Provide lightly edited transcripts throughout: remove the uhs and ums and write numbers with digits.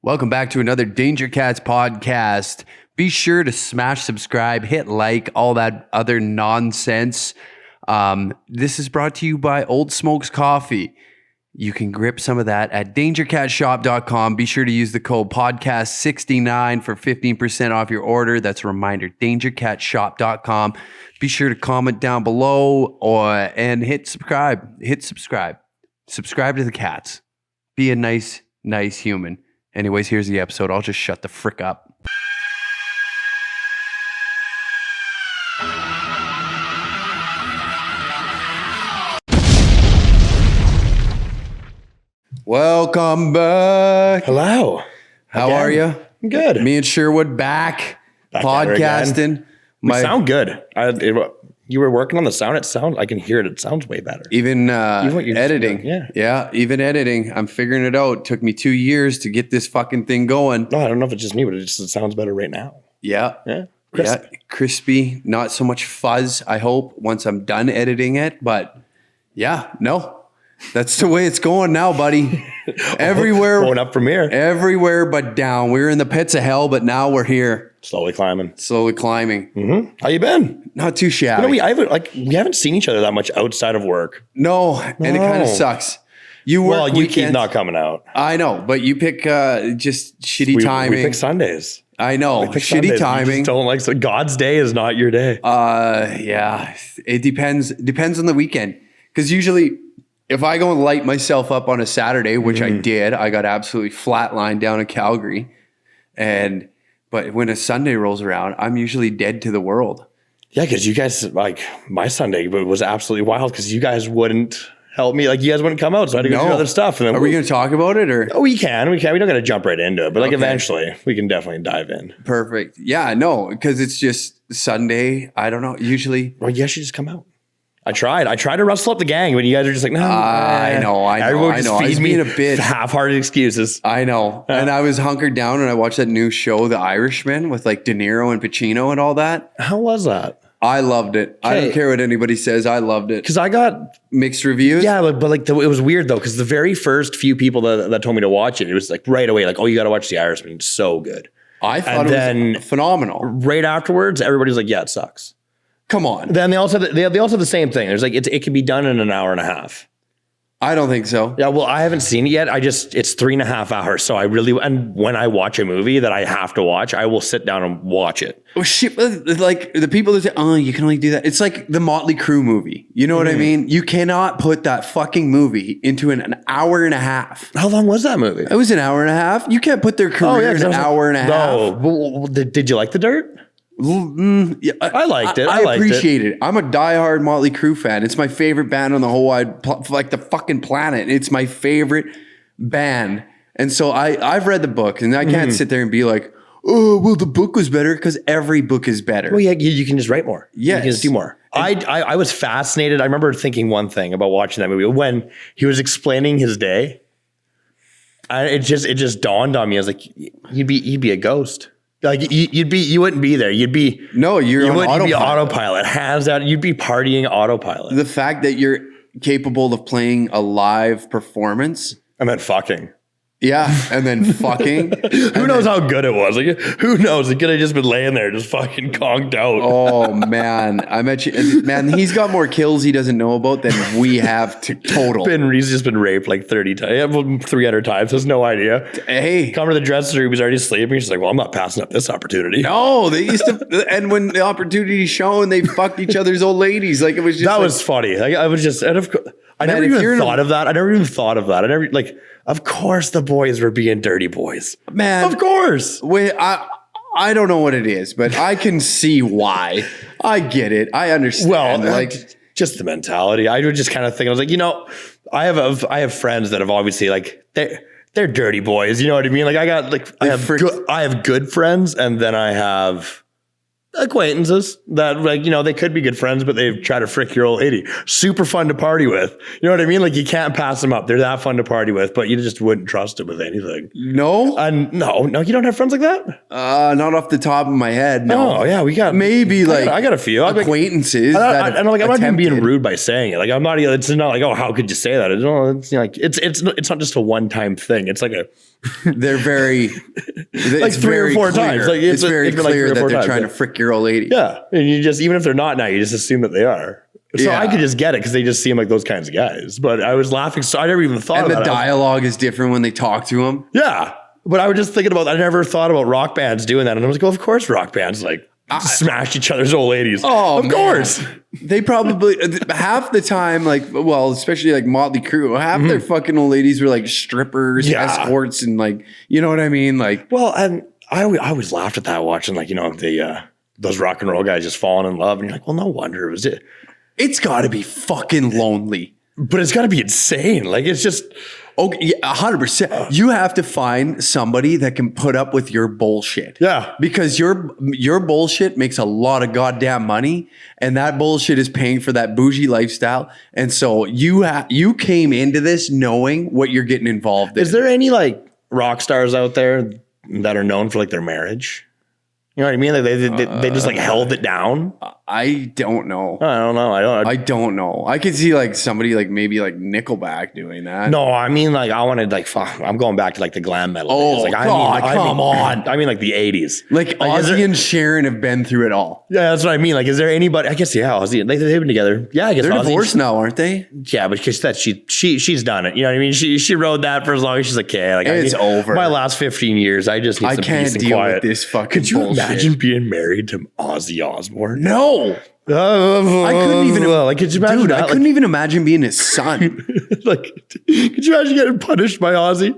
Welcome back to another Danger Cats podcast. Be sure to smash subscribe, hit like, all that other nonsense. This is brought to you by Old Smokes Coffee. You can grip some of that at dangercatshop.com. Be sure to use the code podcast69 for 15% off your order. That's a reminder, dangercatshop.com. Be sure to comment down below and hit subscribe. Subscribe to the cats. Be a nice human. Anyways, here's the episode. I'll just shut the frick up. Welcome back. Hello. How are you? Good. Me and Sherwood back podcasting. We sound good. You were working on the sound. I can hear it. It sounds way better. Even editing. Yeah, even editing. I'm figuring it out. It took me 2 years to get this fucking thing going. No, I don't know if it's just me, but it sounds better right now. Yeah. Crispy. Yeah, crispy. Not so much fuzz, I hope, once I'm done editing it. But yeah, no. That's the way it's going now, buddy. Everywhere. Going up from here. Everywhere but down. We were in the pits of hell, but now we're here. Slowly climbing. Mm-hmm. How you been? Not too shabby. We haven't seen each other that much outside of work. No. And it kind of sucks. You work Well, you weekends. keep not coming out. I know, but you pick just shitty timing. We pick Sundays. I know. Shitty timing. You just don't like, so God's day is not your day. Yeah. It depends on the weekend. Because usually if I go and light myself up on a Saturday, which I did, I got absolutely flatlined down in Calgary. But when a Sunday rolls around, I'm usually dead to the world. Yeah, because you guys, my Sunday was absolutely wild because you guys wouldn't help me. You guys wouldn't come out, so I had to go do other stuff. And then are we going to talk about it? Or? Oh, we can. We don't got to jump right into it. But eventually, we can definitely dive in. Perfect. Yeah, no, because it's just Sunday. I don't know. Usually. Well, you should just come out. I tried to rustle up the gang, but you guys are just like, no. I know. Everyone just feeds me a bit half-hearted excuses. I know. And I was hunkered down and I watched that new show, The Irishman, with De Niro and Pacino and all that. How was that? I loved it. I don't care what anybody says. I loved it. Because I got mixed reviews. Yeah, but it was weird though, because the very first few people that told me to watch it, it was right away, oh, you got to watch The Irishman. It's so good. I thought it was phenomenal. Right afterwards, everybody's like, yeah, it sucks. Come on. Then they also have the same thing. There's it can be done in an hour and a half. I don't think so. Yeah, well, I haven't seen it yet. It's 3.5 hours. So and when I watch a movie that I have to watch, I will sit down and watch it. Oh shit! The people that say, "Oh, you can only do that." It's like the Motley Crue movie. You know what I mean? You cannot put that fucking movie into an hour and a half. How long was that movie? It was an hour and a half. You can't put their career in an hour and a half. No, did you like The Dirt? Yeah, I liked it. I appreciate it. I'm a diehard Motley Crue fan. It's my favorite band on the whole wide, the fucking planet. It's my favorite band. And so I've read the book, and I can't sit there and be like, oh, well, the book was better, because every book is better. Well, yeah, you can just write more. Yes. You can just do more. I was fascinated. I remember thinking one thing about watching that movie when he was explaining his day. It just dawned on me. I was like, he'd be a ghost. You wouldn't be there. You wouldn't be autopilot. Hands out. You'd be partying autopilot. The fact that you're capable of playing a live performance. And then fucking. Yeah, and then fucking. Who knows how good it was? Who knows? It could have just been laying there, just fucking conked out. Oh man, I met you, man. He's got more kills he doesn't know about than we have to total. He's just been raped 30 times, 300 times. Has no idea. Hey, come to the dressing room. He's already sleeping. He's like, well, I'm not passing up this opportunity. No, they used to, and when the opportunity shown, they fucked each other's old ladies. It was just was funny. I was just, and I never even thought of that. Of course the boys were being dirty boys. Man. Of course. I don't know what it is, but I can see why. I get it. I understand. Well, just the mentality. I would just kind of think, I was like, I have friends that have obviously they're dirty boys. You know what I mean? I have good friends, and then I have acquaintances that like, you know, they could be good friends, but they try to frick your old lady. Super fun to party with. You know what I mean? Like you can't pass them up. They're that fun to party with, but you just wouldn't trust them with anything. No? No, you don't have friends like that? Not off the top of my head. No. Oh yeah, we got maybe like I got a few acquaintances. I'm not even being rude by saying it. Like I'm not. It's not like, oh, how could you say that? It's like it's not just a one-time thing. It's like a. They're very like 3 or 4 times. Like it's very clear like that they're times, trying to frick your old lady. Yeah, and you just even if they're not now, you just assume that they are. So I could just get it because they just seem like those kinds of guys. But I was laughing, so I never even thought. And the dialogue is different when they talk to them. Yeah, but I was just thinking about. I never thought about rock bands doing that, and I was like, well, of course, rock bands like smash each other's old ladies. Oh, of course. They probably half the time, like, well, especially like Motley Crue, half their fucking old ladies were like strippers, escorts, and like, you know what I mean? Like, well, and I always laughed at that watching, like, you know, those rock and roll guys just falling in love, and you're like, well, no wonder it was it. It's got to be fucking lonely, but it's got to be insane. Like, it's just. Okay, yeah, 100%. You have to find somebody that can put up with your bullshit. Yeah. Because your bullshit makes a lot of goddamn money, and that bullshit is paying for that bougie lifestyle. And so you came into this knowing what you're getting involved in. Is there any like rock stars out there that are known for like their marriage? You know what I mean? Like they just like held it down. I don't know. I don't know. I don't know. I could see like somebody like maybe like Nickelback doing that. No, I mean like I wanted like I'm going back to like the glam metal days. Like come on. I mean like the 80s. Like Ozzy and Sharon have been through it all. Yeah, that's what I mean. Like, is there anybody? I guess Ozzy. They've been together. Yeah, I guess they're Ozzy, divorced now, aren't they? Yeah, but she's done it. You know what I mean? She rode that for as long as she's like, okay, like it's over. My last 15 years, I just need some can't peace and deal quiet. with this fucking Could you bullshit. imagine being married to Ozzy Osbourne? No. I couldn't even. Like, could you imagine? Dude, that? I couldn't even imagine being his son. Like, could you imagine getting punished by Ozzy?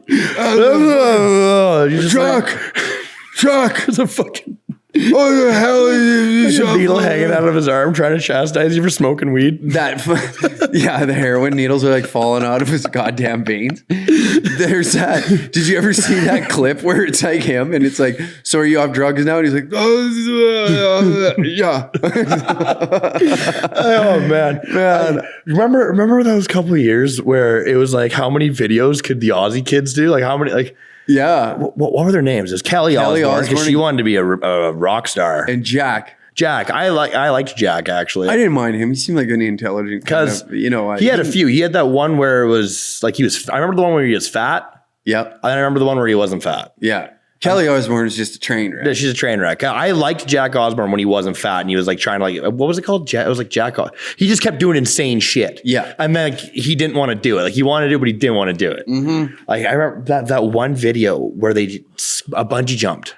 Chuck, it's a fucking. What the hell is this? Needle hanging out of his arm, trying to chastise you for smoking weed. The heroin needles are like falling out of his goddamn veins. There's that. Did you ever see that clip where it's like him and it's like, so are you off drugs now? And he's like, yeah. Oh man. Remember those couple of years where it was like, how many videos could the Aussie kids do? Like how many? Like. Yeah. What were their names? It was Kelly Osbourne because she wanted to be a rock star. And Jack. I liked Jack actually. I didn't mind him. He seemed like an intelligent because you know he had a few. He had that one where it was like he was. I remember the one where he was fat. Yep. I remember the one where he wasn't fat. Yeah. Kelly Osbourne is just a train wreck. She's a train wreck. I liked Jack Osbourne when he wasn't fat and he was like trying to like, what was it called? It was like Jack. He just kept doing insane shit. Yeah. And then like, he didn't want to do it. Like he wanted to do it, but he didn't want to do it. Mm-hmm. Like I remember that one video where they a bungee jumped.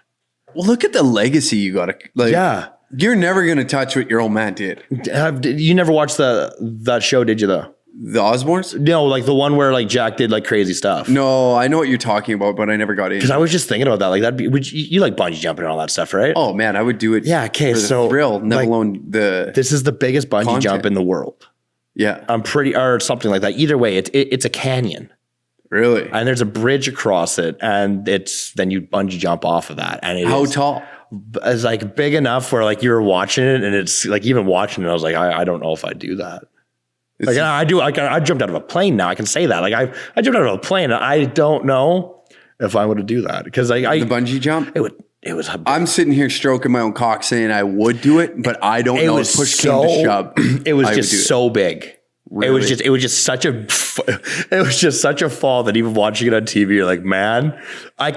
Well, look at the legacy you got to like. Yeah. You're never going to touch what your old man did. You never watched that show, did you though? The Osbournes? No, like the one where like Jack did like crazy stuff. No, I know what you're talking about, but I never got in. Because I was just thinking about that. Like that'd be, you like bungee jumping and all that stuff, right? Oh man, I would do it. Yeah. Okay. For the so thrill, never like, alone the. This is the biggest bungee content. jump in the world. Yeah. I'm pretty, or something like that. Either way, it's a canyon. Really? And there's a bridge across it, and then you bungee jump off of that. And how tall? It's like big enough where like you were watching it, and it's like even watching it, I was like, I don't know if I do that. Like I do. I jumped out of a plane now. I can say that. Like I jumped out of a plane. And I don't know if I would do that because the bungee jump. It was. I'm sitting here stroking my own cock, saying I would do it, but I don't know if push came to shove. It was just so big. Really? It was just such a fall that even watching it on TV, you're like, man, I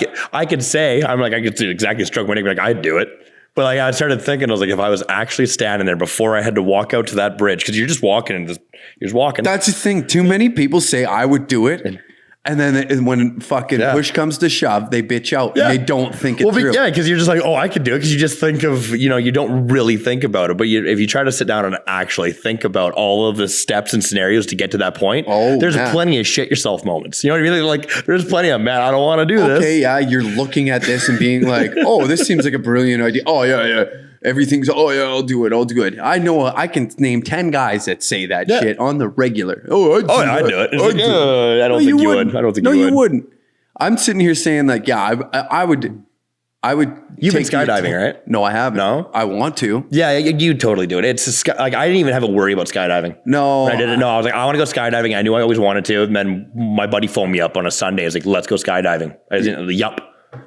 could say I could do exactly stroke my neck, like I'd do it. But like I started thinking, I was like, if I was actually standing there before I had to walk out to that bridge, because you're just walking and you're just walking. That's the thing. Too many people say I would do it. And then when fucking push comes to shove, they bitch out. And they don't think it through. Yeah, because you're just like, oh, I could do it. Because you just think of, you don't really think about it. But if you try to sit down and actually think about all of the steps and scenarios to get to that point, there's plenty of shit yourself moments. You know what I mean? Like, there's plenty of, man, I don't want to do this. Okay, yeah, you're looking at this and being like, oh, this seems like a brilliant idea. Oh, yeah. Everything's, I'll do it. I know I can name 10 guys that say that shit on the regular. I'd do it. I don't think you would. I don't think you would. No, you wouldn't. I'm sitting here saying like, yeah, I would. I would. You've been take the skydiving, right? No, I haven't. No? I want to. Yeah, you totally do it. It's like I didn't even have a worry about skydiving. No, I didn't know. I was like, I want to go skydiving. I knew I always wanted to. And then my buddy phoned me up on a Sunday. I was like, let's go skydiving. I was like, yup,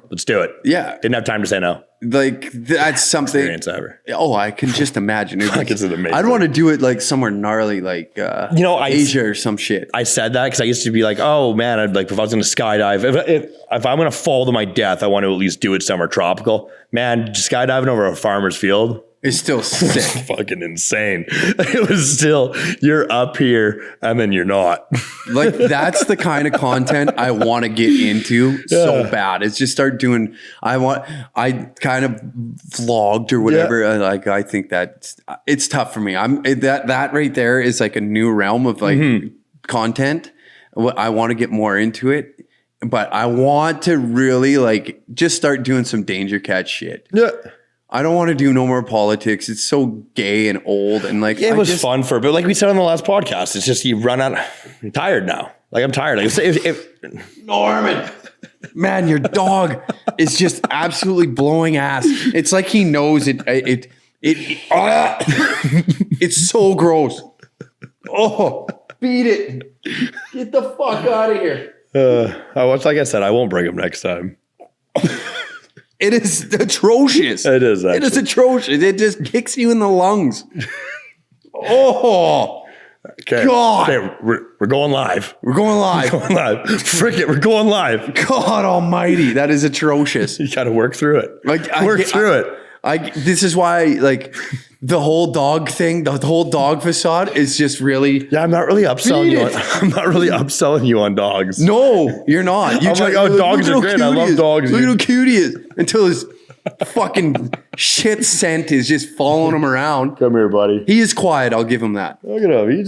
let's do it. Yeah, didn't have time to say no. Like that's something. Experience ever. Oh, I can just imagine. Like, it's amazing. I'd want to do it like somewhere gnarly, like Asia or some shit. I said that because I used to be like, oh man, I'd like if I was going to skydive, if I'm going to fall to my death, I want to at least do it somewhere tropical. Man, skydiving over a farmer's field. It's still sick. Fucking insane. It was still, you're up here and then you're not. Like that's the kind of content I want to get into so bad. It's just start doing, I kind of vlogged or whatever. Like I think that it's tough for me. That right there is like a new realm of like content. I want to get more into it, but I want to really like just start doing some danger cat shit. Yeah. I don't want to do no more politics. It's so gay and old and like it was fun for, but like we said on the last podcast, it's just you run out. I'm tired now. Like I'm tired. Like if Norman, man, your dog is just absolutely blowing ass. It's like he knows it. It's so gross. Oh, beat it! Get the fuck out of here. Like I said, I won't bring him next time. It is atrocious. It is. Actually. It is atrocious. It just kicks you in the lungs. Oh, okay. God. Okay, we're going live. We're going live. We're going live. Frick it, we're going live. God almighty. That is atrocious. You got to work through it. Work through it. This is why, like, the whole dog thing, the whole dog facade is just really. Yeah, I'm not really upselling you. I'm not really upselling you on dogs. No, you're not. I'm like, oh, dogs are great. I love dogs. Look at how cute he is. Until his fucking shit scent is just following him around. Come here, buddy. He is quiet. I'll give him that. Look at him. You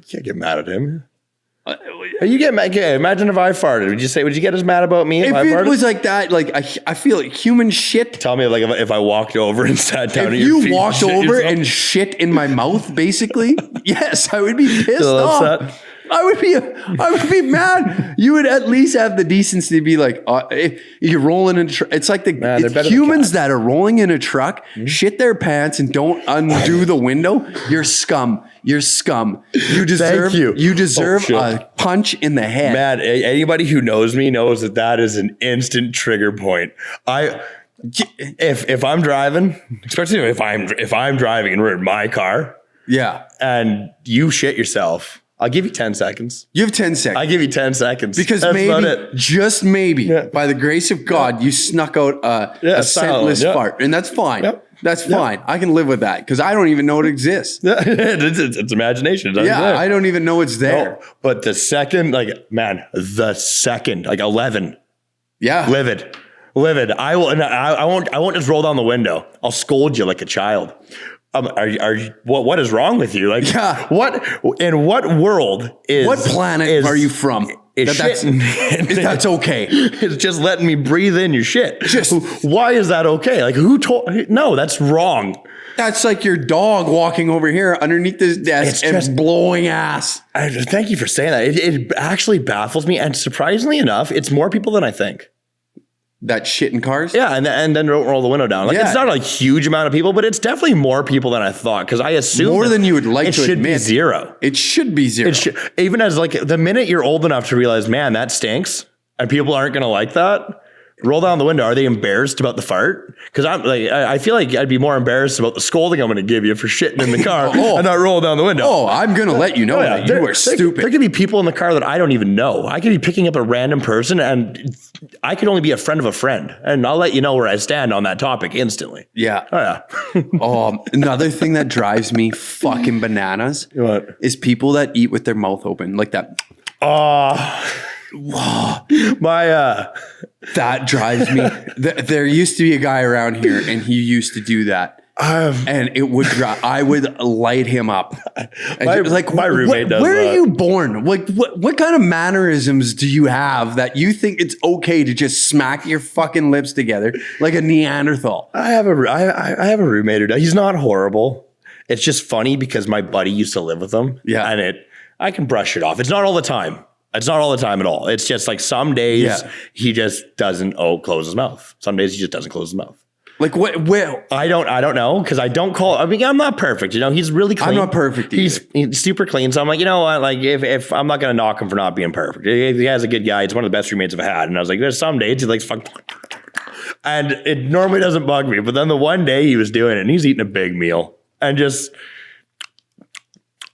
can't get mad at him. You get mad. Okay, imagine if I farted. Would you get as mad about me if I farted? It was like that, like I feel like human shit. Tell me, like if I walked over and sat down. If you walked over and shit in my mouth, basically, yes, I would be pissed off. I would be mad. You would at least have the decency to be like, you're rolling in a truck. It's like it's humans that are rolling in a truck, shit their pants and don't undo the window. You're scum. You're scum. You deserve. You deserve a punch in the head. Man, anybody who knows me knows that is an instant trigger point. If I'm driving, especially if I'm driving and we're in my car, and you shit yourself. I'll give you 10 seconds. You have 10 seconds. I give you 10 seconds. Because maybe, just maybe, by the grace of God, you snuck out a scentless fart. And that's fine. Yep. That's fine. I can live with that because I don't even know it exists. It's imagination. I don't even know it's there. No, but the second, like 11. Yeah. Livid. I won't just roll down the window. I'll scold you like a child. What is wrong with you? Like, what world is? What planet are you from? That's okay. It's just letting me breathe in your shit. Why is that okay? Like, who told? No, that's wrong. That's like your dog walking over here underneath this desk and blowing ass. Thank you for saying that. It actually baffles me, and surprisingly enough, it's more people than I think. That shit in cars? Yeah, and then don't roll the window down. Like it's not a huge amount of people, but it's definitely more people than I thought. Because I assume more than you would like to admit. It should be zero. It should be zero. Even as like the minute you're old enough to realize, man, that stinks, and people aren't going to like that. Roll down the window. Are they embarrassed about the fart? Because I feel like I'd be more embarrassed about the scolding I'm going to give you for shitting in the car and not roll down the window. Oh, I'm going to let you know that you are stupid. There could be people in the car that I don't even know. I could be picking up a random person and I could only be a friend of a friend. And I'll let you know where I stand on that topic instantly. Yeah. Oh, yeah. Another thing that drives me fucking bananas is people that eat with their mouth open like that. That drives me. There used to be a guy around here, and he used to do that, and it would. I would light him up. My roommate does. Where are you born? Like, what kind of mannerisms do you have that you think it's okay to just smack your fucking lips together like a Neanderthal? I have a roommate who does. He's not horrible. It's just funny because my buddy used to live with him. Yeah, and I can brush it off. It's not all the time. It's not all the time at all. It's just like some days Yeah. he just doesn't close his mouth. Some days he just doesn't close his mouth. Like what? Well, I don't know because I don't call. I mean, I'm not perfect. He's really clean. I'm not perfect either. He's super clean. So I'm like, you know what? Like if I'm not gonna knock him for not being perfect. If he has a good guy, he's one of the best roommates I've had. And I was like, there's some days he likes fuck. And it normally doesn't bug me, but then the one day he was doing it, and he's eating a big meal and just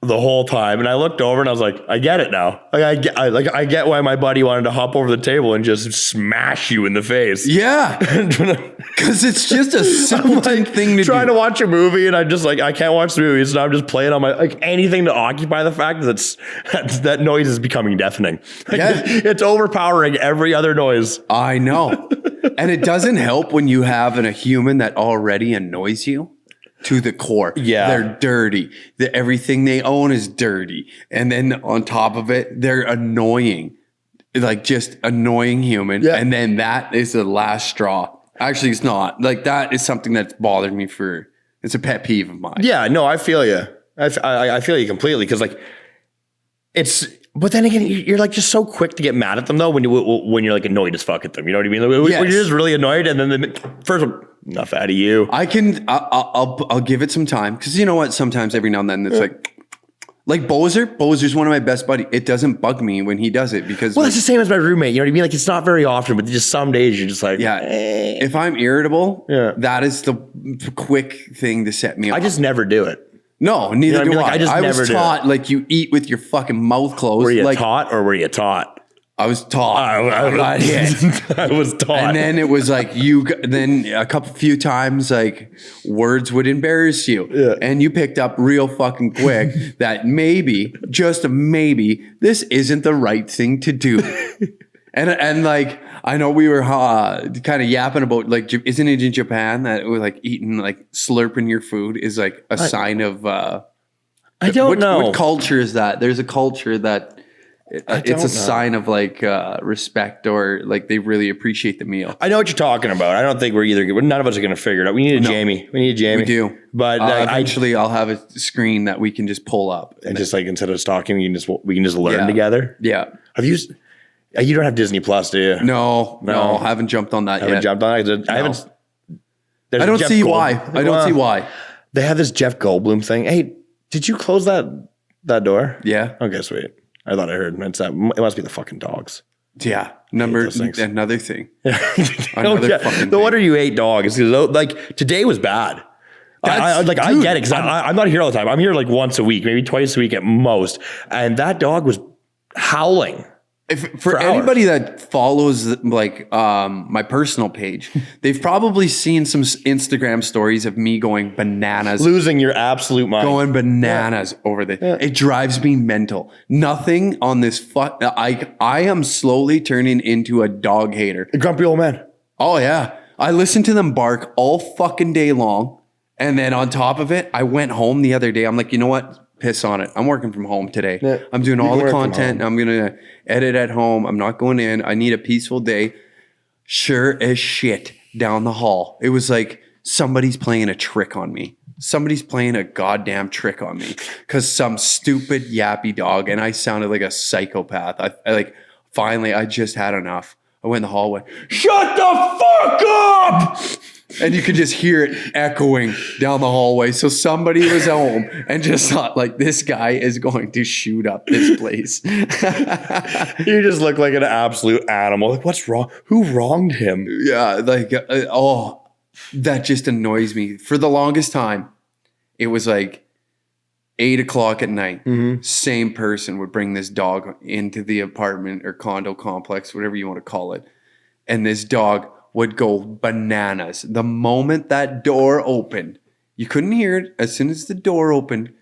the whole time. And I looked over and I was like, I get it now. Like I get why my buddy wanted to hop over the table and just smash you in the face. yeah, because it's just a simple thing to Trying do. to watch a movie and I just like I can't watch the movie, so I'm just playing on my like anything to occupy the fact that noise is becoming deafening. Like, Yeah. it's overpowering every other noise. I know, and it doesn't help when you have a human that already annoys you to the core. Yeah. They're dirty. Everything they own is dirty. And then on top of it, they're annoying. Like just annoying human. Yeah. And then that is the last straw. Actually, it's not. Like that is something that's bothered me it's a pet peeve of mine. Yeah, no, I feel you. I feel you completely because like but then again, you're like just so quick to get mad at them though when you're like annoyed as fuck at them. You know what I mean? Like, when you're just really annoyed and then first enough out of you. I'll give it some time because you know what? Sometimes every now and then it's like Bozer. Bozer's one of my best buddies. It doesn't bug me when he does it because Well, it's the same as my roommate. You know what I mean? Like it's not very often, but just some days you're just like, yeah. If I'm irritable, Yeah. that is the quick thing to set me off. I just never do it. No, neither what I do mean? Like, I. I just I never was do taught like you eat with your fucking mouth closed. Were you like taught or were you taught? I was taught. I got hit. I was taught. And then it was like then a few times like words would embarrass you. Yeah. And you picked up real fucking quick that maybe, just maybe, this isn't the right thing to do. And like I know we were kind of yapping about like isn't it in Japan that we're like eating like slurping your food is like a sign of I don't know. What culture is that? There's a culture that it's a sign of like respect or like they really appreciate the meal. I know what you're talking about. I don't think none of us are going to figure it out. We need a Jamie. We need a Jamie. We do. But eventually I'll have a screen that we can just pull up. and just like instead of stalking, we can just learn together. Yeah. Have you? You don't have Disney Plus, do you? No, I haven't jumped on that I haven't yet. jumped on it. I haven't. I don't see why. I don't see why. They have this Jeff Goldblum thing. Hey, did you close that door? Yeah. Okay, sweet. I thought I heard. It must be the fucking dogs. Yeah. Another thing. No fucking wonder you ate dogs. Like today was bad. I get it because I'm not here all the time. I'm here like once a week, maybe twice a week at most. And that dog was howling. For anybody that follows like my personal page, they've probably seen some Instagram stories of me going bananas, Losing your absolute mind. going bananas over this. Yeah. It drives me mental. Nothing on this I am slowly turning into a dog hater. A grumpy old man. Oh yeah. I listen to them bark all fucking day long. And then on top of it, I went home the other day. I'm like, you know what? Piss on it. I'm working from home today. Yeah. I'm doing all the content. I'm going to edit at home. I'm not going in. I need a peaceful day. Sure as shit down the hall. It was like somebody's playing a trick on me. Somebody's playing a goddamn trick on me because some stupid yappy dog and I sounded like a psychopath. Finally, I just had enough. I went in the hallway. Shut the fuck up! And you could just hear it echoing down the hallway. So somebody was home and just thought, like, this guy is going to shoot up this place. You just look like an absolute animal. Like, what's wrong? Who wronged him? Yeah, like, that just annoys me. For the longest time, it was like 8 o'clock at night. Mm-hmm. Same person would bring this dog into the apartment or condo complex, whatever you want to call it. And this dog would go bananas. The moment that door opened, you couldn't hear it. As soon as the door opened,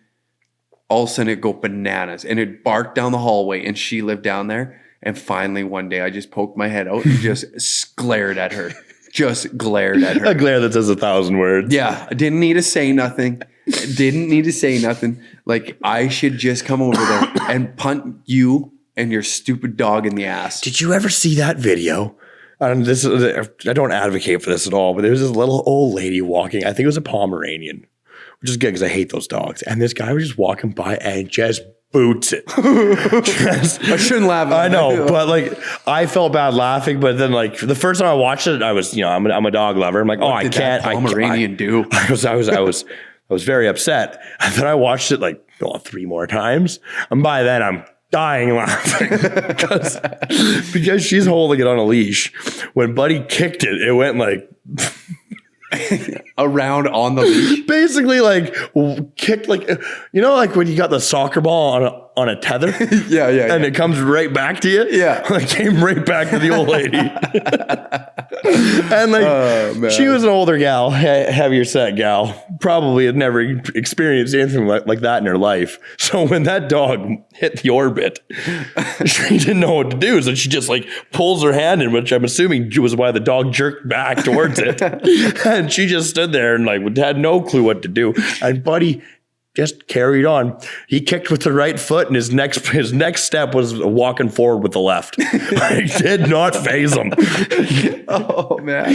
all of a sudden it'd go bananas and it'd bark down the hallway and she lived down there. And finally one day I just poked my head out and just glared at her. Just glared at her. A glare that says 1,000 words. Yeah. I didn't need to say nothing. Like I should just come over there and punt you and your stupid dog in the ass. Did you ever see that video? I don't advocate for this at all, but there was this little old lady walking. I think it was a Pomeranian, which is good because I hate those dogs. And this guy was just walking by and just boots it. I shouldn't laugh. I know, but like I felt bad laughing. But then like the first time I watched it, I was, I'm a dog lover. I'm like, I can't. Pomeranian do. I was very upset. And then I watched it like 3 more times. And by then I'm dying laughing because she's holding it on a leash. When Buddy kicked it, it went like around on the leash. Basically like kicked like, like when you got the soccer ball on a tether. Yeah. And it comes right back to you. Yeah. It came right back to the old lady. And like she was an older gal, heavier set gal, probably had never experienced anything like that in her life. So when that dog hit the orbit, she didn't know what to do. So she just like pulls her hand in, which I'm assuming was why the dog jerked back towards it. And she just stood there and like had no clue what to do. And Buddy just carried on. He kicked with the right foot, and his next step was walking forward with the left. It did not faze him. Oh man!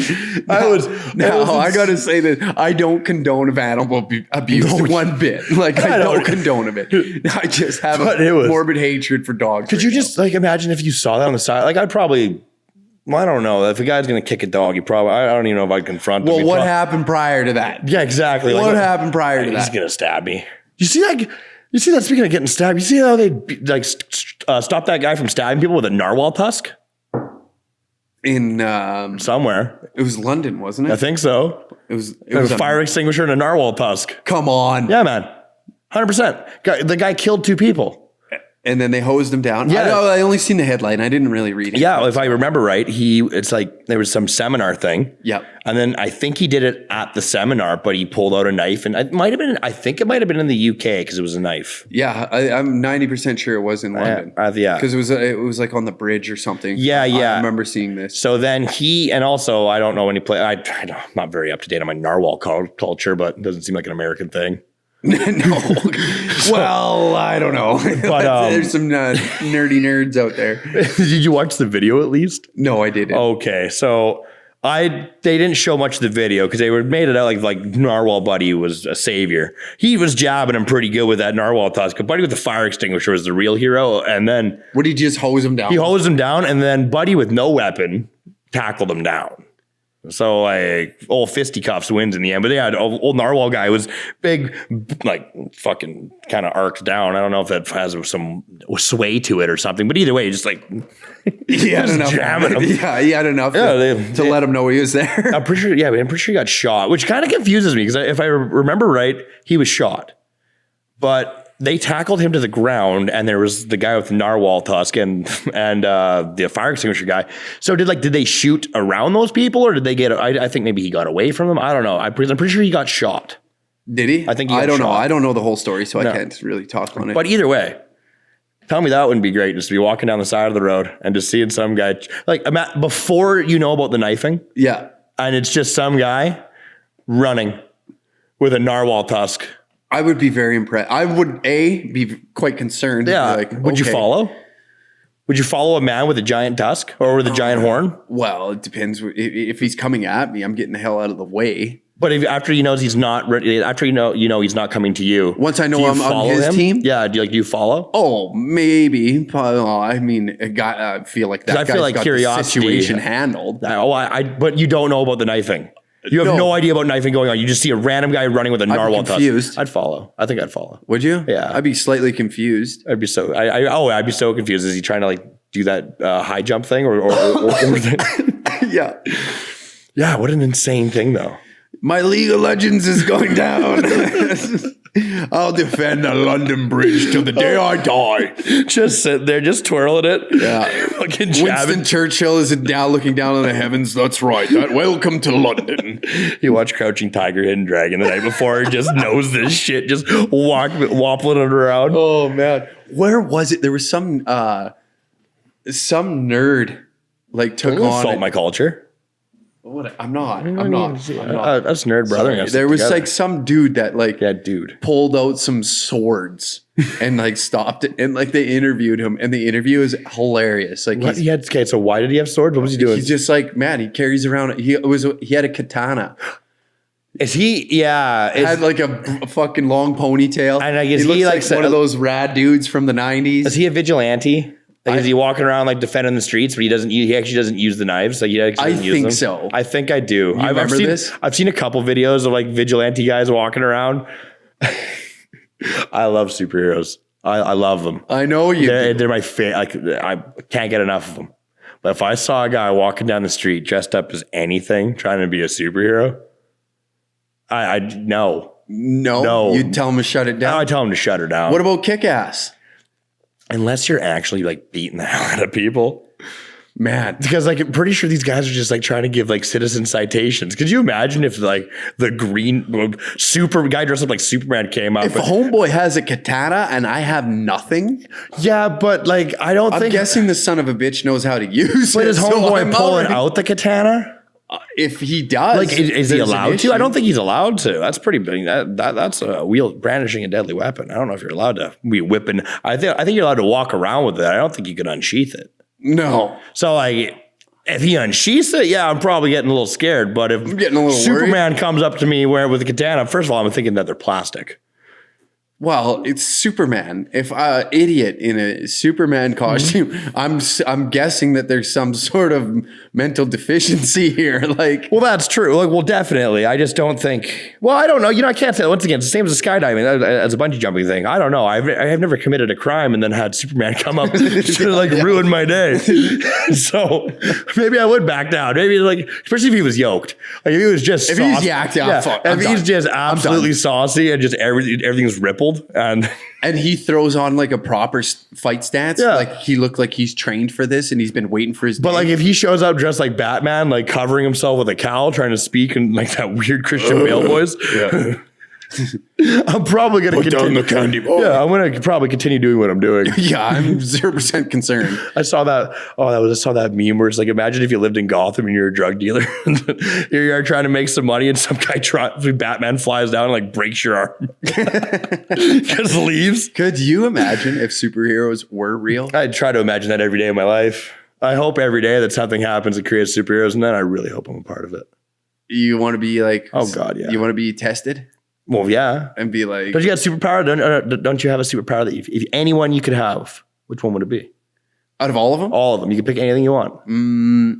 I gotta say that I don't condone animal abuse one bit. Like I don't condone of it. I just have morbid hatred for dogs. Could you just like imagine if you saw that on the side? Like I'd probably. Well, I don't know. If a guy's going to kick a dog, I don't even know if I'd confront him. Well, what happened prior to that? Yeah, exactly. What happened prior to that? He's going to stab me. You see that speaking of getting stabbed, you see how they like stop that guy from stabbing people with a narwhal tusk? In somewhere. It was London, wasn't it? I think so. It was a fire extinguisher and a narwhal tusk. Come on. Yeah, man. 100%. The guy killed 2 people. And then they hosed him down. Yeah. I only seen the headline. I didn't really read it. Yeah, if I remember right, it's like there was some seminar thing. Yep. And then I think he did it at the seminar, but he pulled out a knife, and I think it might have been in the UK because it was a knife. Yeah, I'm 90% sure it was in London. Yeah. Because it was like on the bridge or something. Yeah. I remember seeing this. So then and also I don't know any place. I'm not very up to date on my narwhal culture, but it doesn't seem like an American thing. No. Well, I don't know. But there's some nerdy nerds out there. Did you watch the video at least? No, I didn't. Okay, so they didn't show much of the video because they made it out like Narwhal Buddy was a savior. He was jabbing him pretty good with that narwhal tusk. But Buddy with the fire extinguisher was the real hero. And then would he just hose him down? He hosed him down, and then Buddy with no weapon tackled him down. So like old fisticuffs wins in the end, but yeah, old narwhal guy was big, like fucking kind of arced down. I don't know if that has some sway to it or something, but either way, just like he had enough. Yeah, he had enough to let him know he was there. I'm pretty sure he got shot, which kind of confuses me because if I remember right, he was shot, but they tackled him to the ground, and there was the guy with the narwhal tusk and the fire extinguisher guy. So did they shoot around those people, or did they get? I think maybe he got away from them. I don't know. I'm pretty sure he got shot. Did he? I think I don't know. I don't know the whole story, so I can't really talk on it. But either way, tell me that wouldn't be great, just to be walking down the side of the road and just seeing some guy like before you know about the knifing. Yeah, and it's just some guy running with a narwhal tusk. I would be very impressed. I would be quite concerned. Yeah. Would you follow? Would you follow a man with a giant tusk or with a giant horn? Well, it depends. If he's coming at me, I'm getting the hell out of the way. But after he knows he's not ready, after he's not coming to you. Once I know I'm on his team, yeah. Do you follow? Oh, maybe. I mean, I feel like that. I feel like curiosity the situation handled. But you don't know about the knifing. You have no idea about knifing going on. You just see a random guy running with a narwhal tusk. I'd follow. I think I'd follow. Would you? Yeah. I'd be slightly confused. I'd be so. I'd be so confused. Is he trying to like do that high jump thing or Yeah. Yeah. What an insane thing though. My League of Legends is going down. I'll defend the London Bridge till the day I die. Just sit there, just twirling it. Yeah. Fucking Winston Churchill is down looking down on the heavens. That's right. Welcome to London. You watch Crouching Tiger, Hidden Dragon the night before. Just knows this shit. Just wobbling it around. Oh, man. Where was it? There was some nerd like took on Insult my culture. What? I'm not. That's nerd brother. There was like some dude that like dude pulled out some swords and like stopped it, and like they interviewed him, and the interview is hilarious. Like so why did he have swords? What was he doing? He's just like, man, he carries around. He had a katana. Is he? Yeah. Had like a fucking long ponytail. And I guess he looks he, like one of those rad dudes from the 90s. Is he a vigilante? Like, is he walking around like defending the streets, but he actually doesn't use the knives? Like, he actually doesn't use them? So. I think I do. I've seen this? I've seen a couple videos of like vigilante guys walking around. I love superheroes. I love them. I know you. They're my favorite. I can't get enough of them. But if I saw a guy walking down the street dressed up as anything, trying to be a superhero, I no. You'd tell him to shut it down. I tell him to shut her down. What about Kick-Ass? Unless you're actually like beating the hell out of people. Man. Because like I'm pretty sure these guys are just like trying to give like citizen citations. Could you imagine if like the green super guy dressed up like Superman came up? If a homeboy has a katana and I have nothing. Yeah, but like I'm guessing the son of a bitch knows how to use it. But is homeboy pulling out the katana? If he does, like, is he allowed to? I don't think he's allowed to. That's pretty big. That's a brandishing a deadly weapon. I don't know if you're allowed to be whipping. I think you're allowed to walk around with it. I don't think you can unsheath it. No. So like, if he unsheaths it, yeah, I'm probably getting a little scared. But if I'm getting a little Superman worried. comes up to me with a katana, first of all, I'm thinking that they're plastic. Well, it's Superman. If an idiot in a Superman costume, I'm guessing that there's some sort of mental deficiency here. Like, well, that's true. Like, well, definitely. I just don't think. Well, I don't know. I can't say. Once again, it's the same as a skydiving, as a bungee jumping thing. I don't know. I have never committed a crime and then had Superman come up to like ruin my day. So maybe I would back down. Maybe like, especially if he was yoked. Like if he was just if he's yacked out. Yeah, if he's just absolutely saucy and just everything's rippled. And he throws on like a proper fight stance. Yeah. Like he looked like he's trained for this and he's been waiting for his day. But like if he shows up dressed like Batman, like covering himself with a cowl, trying to speak in like that weird Christian Bale voice. Yeah. I'm probably going to continue. Down the candy boy. Yeah, I'm going to probably continue doing what I'm doing. Yeah, I'm 0% concerned. I saw that. I saw that meme where it's like, imagine if you lived in Gotham and you're a drug dealer. Here you are trying to make some money, and some guy Batman flies down and like breaks your arm, just leaves. Could you imagine if superheroes were real? I try to imagine that every day of my life. I hope every day that something happens that creates superheroes, and then I really hope I'm a part of it. You want to be like, oh God, yeah. You want to be tested? Well, yeah. And be like, don't you have superpower? Don't you have a superpower that if anyone you could have, which one would it be? Out of all of them? All of them. You can pick anything you want.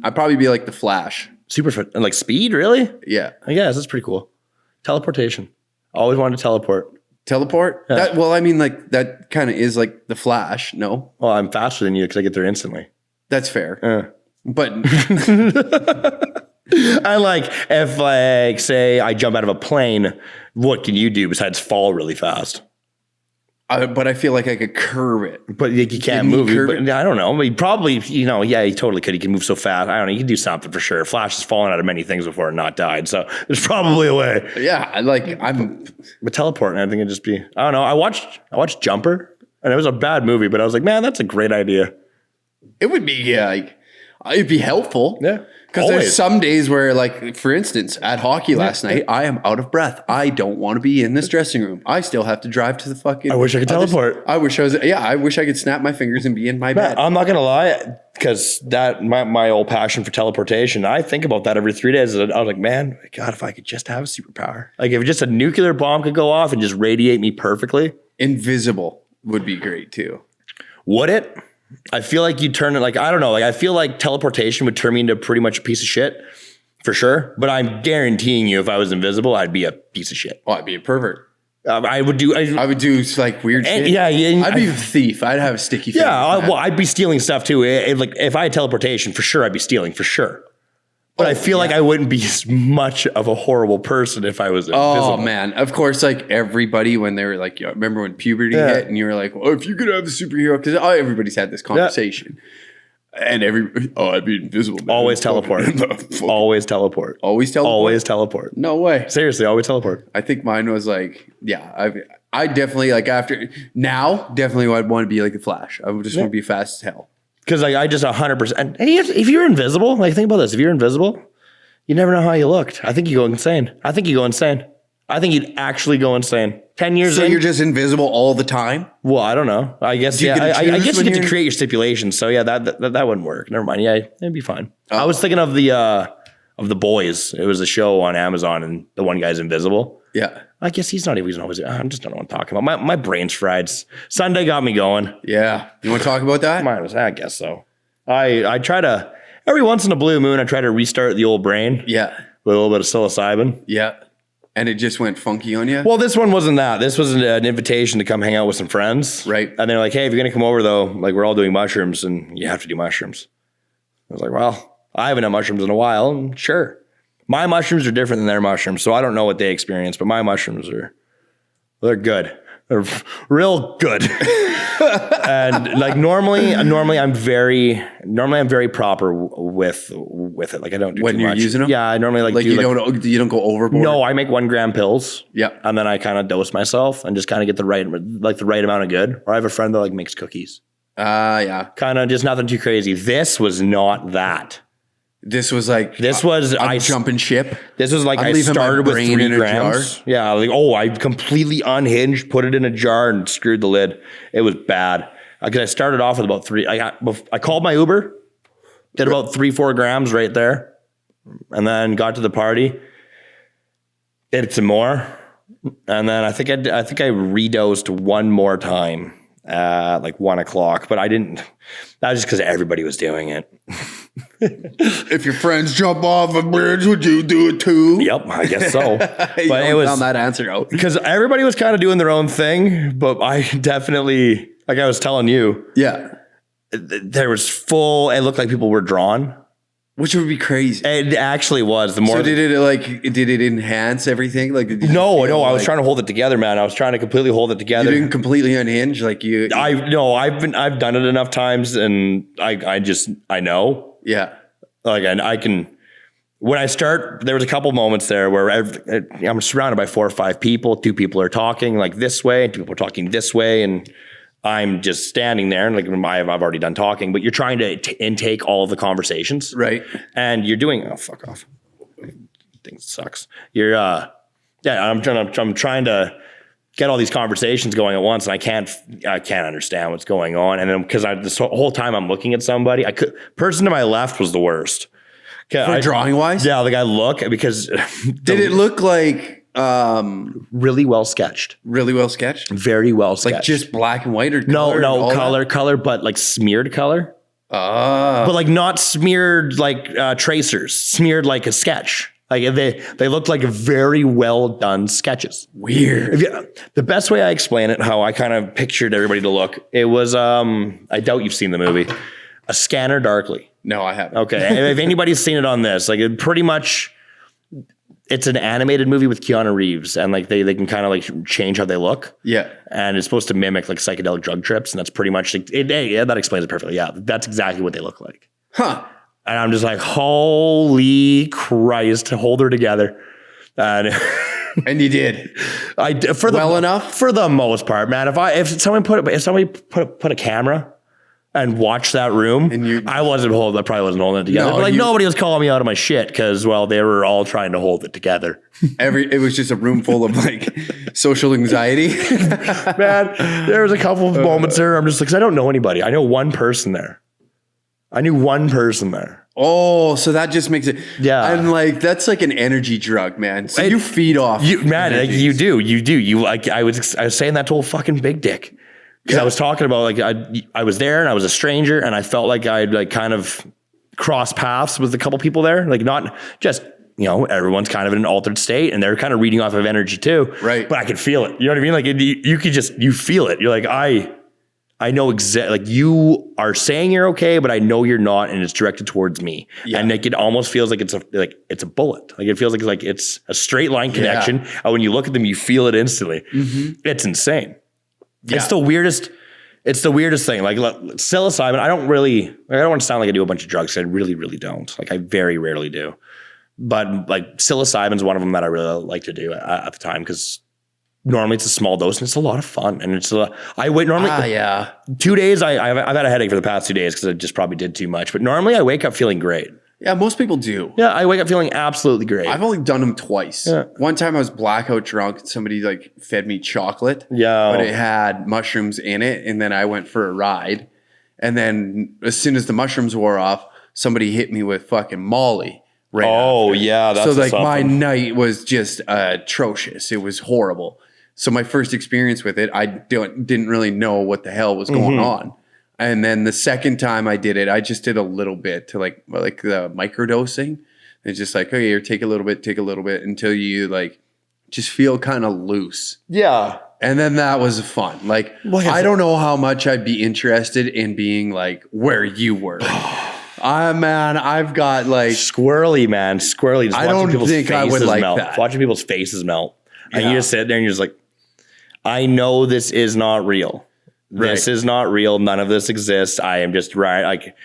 I'd probably be like the Flash. Super fit. And like speed, really? Yeah. I guess that's pretty cool. Teleportation. Always wanted to teleport. Teleport? Yeah. Well, I mean, like that kind of is like the Flash, no? Well, I'm faster than you because I get there instantly. That's fair. But I like if like say I jump out of a plane, what can you do besides fall really fast? But I feel like I could curve it. But you can't move. But I don't know. He probably, yeah, he totally could. He can move so fast. I don't know. He can do something for sure. Flash has fallen out of many things before and not died. So there's probably a way. Yeah, But teleporting, I think it'd just be. I don't know. I watched Jumper, and it was a bad movie, but I was like, man, that's a great idea. It would be it'd be helpful. Yeah. Because there's some days where, like, for instance, at hockey last night, I am out of breath. I don't want to be in this dressing room. I still have to drive to the fucking. I wish I could teleport. I wish I could snap my fingers and be in my bed. I'm not gonna lie, because my old passion for teleportation, I think about that every 3 days. I was like, man, God, if I could just have a superpower, like if just a nuclear bomb could go off and just radiate me perfectly. Invisible would be great too. Would it? I feel like you turn it like, I don't know. Like I feel like teleportation would turn me into pretty much a piece of shit for sure. But I'm guaranteeing you if I was invisible, I'd be a piece of shit. Oh, I'd be a pervert. I would do like weird shit. Yeah. I'd be a thief. I'd have a sticky finger. Yeah. I'd be stealing stuff too. If I had teleportation, for sure, I'd be stealing for sure. But I feel like I wouldn't be as much of a horrible person if I was invisible. Oh, man. Of course, like everybody, when they were like, remember when puberty hit and you were like, well, if you could have a superhero, because everybody's had this conversation. Yeah. And I'd be invisible. Man. Always teleport. Always teleport. Always teleport? Always teleport. No way. Seriously, always teleport. I think mine was like, I definitely, like definitely I'd want to be like the Flash. I would just want to be fast as hell. Because like I just 100%. Hey, if you're invisible, like think about this. If you're invisible, you never know how you looked. I think you go insane. I think you'd actually go insane. 10 years. So you're just invisible all the time? Well, I don't know. I guess I guess you get to create your stipulations. So yeah, that wouldn't work. Never mind. Yeah, it'd be fine. I was thinking of the of The Boys. It was a show on Amazon, and the one guy's invisible. Yeah. I guess he's not even always. I just don't know what I'm talking about. My brain's fried. Sunday got me going. Yeah. You want to talk about that? I guess so. I try to, every once in a blue moon, I try to restart the old brain. Yeah. With a little bit of psilocybin. Yeah. And it just went funky on you? Well, this one wasn't that. This was an invitation to come hang out with some friends. Right. And they're like, hey, if you're going to come over, though, like, we're all doing mushrooms and you have to do mushrooms. I was like, well, I haven't had mushrooms in a while. And sure. My mushrooms are different than their mushrooms, so I don't know what they experience, but my mushrooms they're good. They're real good. And like normally I'm very proper with it. Like I don't do when too you're much. using them. Yeah, I normally you don't go overboard. No, I make 1 gram pills. Yep. And then I kind of dose myself and just kind of get the right amount of good. Or I have a friend that like makes cookies. Yeah. Kind of just nothing too crazy. This was not that. This was like I'm jumping ship. This was like I started with 3 grams. Yeah, like I completely unhinged, put it in a jar, and screwed the lid. It was bad because I started off with about 3. I called my Uber, did about 3-4 grams right there, and then got to the party, did some more, and then I think I redosed one more time at like 1 o'clock, but I didn't. That was just because everybody was doing it. If your friends jump off a bridge, would you do it too? Yep, I guess so. But it was found that answer out because everybody was kind of doing their own thing, but I definitely, like I was telling you, yeah, there was full. It looked like people were drawn, which would be crazy. It actually was. The more did it enhance everything? Like no, I was trying to hold it together, man. I was trying to completely hold it together. You didn't completely unhinge, like you. I've done it enough times, and I know. Yeah. Like, and I can, when I start, there was a couple moments there where I'm surrounded by 4 or 5 people. 2 people are talking like this way, 2 people are talking this way. And I'm just standing there and like, I've already done talking, but you're trying to intake all of the conversations. Right. And you're doing, oh, fuck off. Thing sucks. You're, I'm trying to get all these conversations going at once, and I can't understand what's going on. And then because this whole time I'm looking at somebody, person to my left was the worst. For drawing wise? Yeah, like I look because did it look like really well sketched? Really well sketched? Very well sketched. Like just black and white or color? No, color, but like smeared color. But like not smeared like tracers, smeared like a sketch. Like they looked like very well done sketches. Weird. The best way I explain it, how I kind of pictured everybody to look, it was I doubt you've seen the movie, A Scanner Darkly. No, I haven't. Okay, if anybody's seen it on this, like it pretty much, it's an animated movie with Keanu Reeves, and like they can kind of like change how they look. Yeah, and it's supposed to mimic like psychedelic drug trips, and that's pretty much that explains it perfectly. Yeah, that's exactly what they look like. Huh. And I'm just like, holy Christ, hold her together. And you did. I did enough for the most part, man. If somebody put a camera and watched that room, and I probably wasn't holding it together. No, nobody was calling me out of my shit because they were all trying to hold it together. It was just a room full of like social anxiety. Man, there was a couple of moments there. I'm just like, 'cause I don't know anybody. I know one person there. I knew one person there. Oh, so that just makes it. Yeah. And like, that's like an energy drug, man. So you feed off. You do. You like, I was saying that to old fucking Big Dick. Because I was talking about like, I was there and I was a stranger and I felt like I'd like kind of crossed paths with a couple people there. Like not just, everyone's kind of in an altered state and they're kind of reading off of energy too. Right. But I could feel it. You know what I mean? Like you feel it. You're like, I know exactly, like you are saying you're okay, but I know you're not, and it's directed towards me. Yeah. And like, it almost feels like it's a bullet. Like it feels like it's a straight line connection. Yeah. And when you look at them, you feel it instantly. Mm-hmm. It's insane. Yeah. It's the weirdest thing. Like psilocybin, I don't want to sound like I do a bunch of drugs. I really, really don't. Like I very rarely do. But like psilocybin is one of them that I really like to do at the time because normally it's a small dose and it's a lot of fun. And it's I wait normally 2 days. I've had a headache for the past 2 days because I just probably did too much. But normally I wake up feeling great. Yeah, most people do. Yeah, I wake up feeling absolutely great. I've only done them twice. Yeah. One time I was blackout drunk and somebody like fed me chocolate. Yeah. But it had mushrooms in it. And then I went for a ride. And then as soon as the mushrooms wore off, somebody hit me with fucking Molly right Oh after. yeah, that's so like my something. night was just atrocious. It was horrible. So my first experience with it, I didn't really know what the hell was going on. And then the second time I did it, I just did a little bit to like the microdosing. It's just like, okay, here, take a little bit until you like just feel kind of loose. Yeah. And then that was fun. Like, What is I it? don't know how much I'd be interested in being like where you were. Man, I've got like, Squirrely, man. Squirrely. Just I watching don't people's think I would faces like melt. that. Watching people's faces melt. And Yeah. you just sit there and you're just like, I know this is not real. This Right. is not real. None of this exists. I am just right. Like,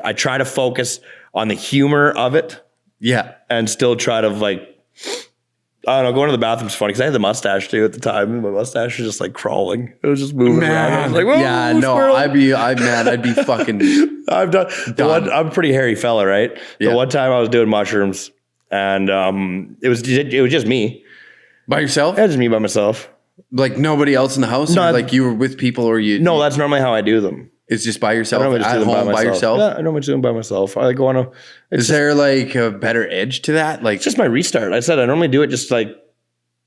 I try to focus on the humor of it yeah. and still try to like, I don't know, going to the bathroom's funny because I had the mustache too at the time, and my mustache was just like crawling. It was just moving around. I was like, whoa, yeah, no, squirrel. I'd be fucking. I've done the one. I'm a pretty hairy fella, right? Yeah. The one time I was doing mushrooms, and it was just me. By yourself? It was just me by myself. Like nobody else in the house? No, Or like you were with people or you? No, that's normally how I do them. It's just by I yourself normally just at do them home by yourself? Yeah, I normally do them by myself. I like go on a. Is there like a better edge to that? Like It's just my restart. I said I normally do it just like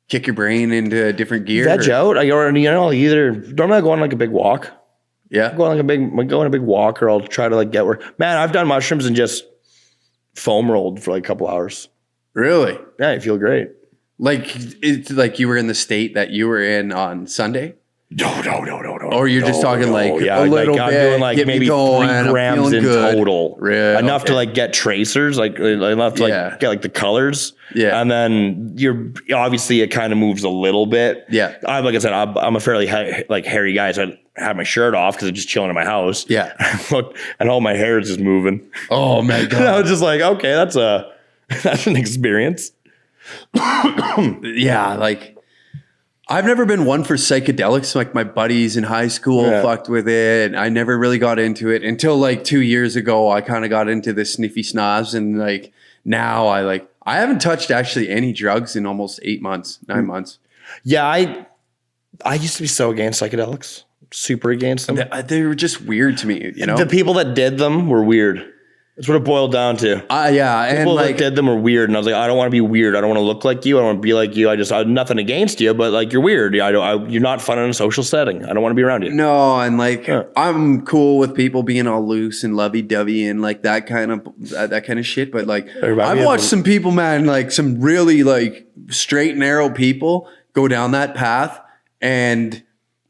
kick your brain into a different gear? veg out. I'll either normally I go on like a big walk. Yeah. Go on a big walk, or I'll try to like get where. Man, I've done mushrooms and just foam rolled for like a couple hours. Really? Yeah, I feel great. Like it's like you were in the state that you were in on Sunday? No. Or you're just talking like a little I'm bit, doing like get me maybe going, 3 I'm grams feeling in good. total. Really? Enough Okay. to like get tracers, like enough to Yeah. like get like the colors. Yeah. And then you're obviously it kind of moves a little bit. Yeah. Like I said, I'm a fairly hairy guy, so I have my shirt off because I'm just chilling in my house. Yeah. Look, and all my hair is just moving. Oh my And I God. was just like, okay, that's an experience. Yeah, like I've never been one for psychedelics. Like my buddies in high school Yeah. fucked with it. I never really got into it until like 2 years ago. I kind of got into the sniffy snobs, and like now I haven't touched actually any drugs in almost 8 months, 9 months. Yeah, I used to be so against psychedelics, super against them. They were just weird to me, you know? The people that did them were weird. That's what it boiled down to. Yeah, and People like that did them were weird, and I was like, I don't want to be weird. I don't want to look like you. I don't want to be like you. I have nothing against you, but like you're weird. You're not fun in a social setting. I don't want to be around you. no, and like Yeah. I'm cool with people being all loose and lovey-dovey and like that kind of shit. But like Everybody I've watched has- some people, man, like some really like straight, narrow people go down that path and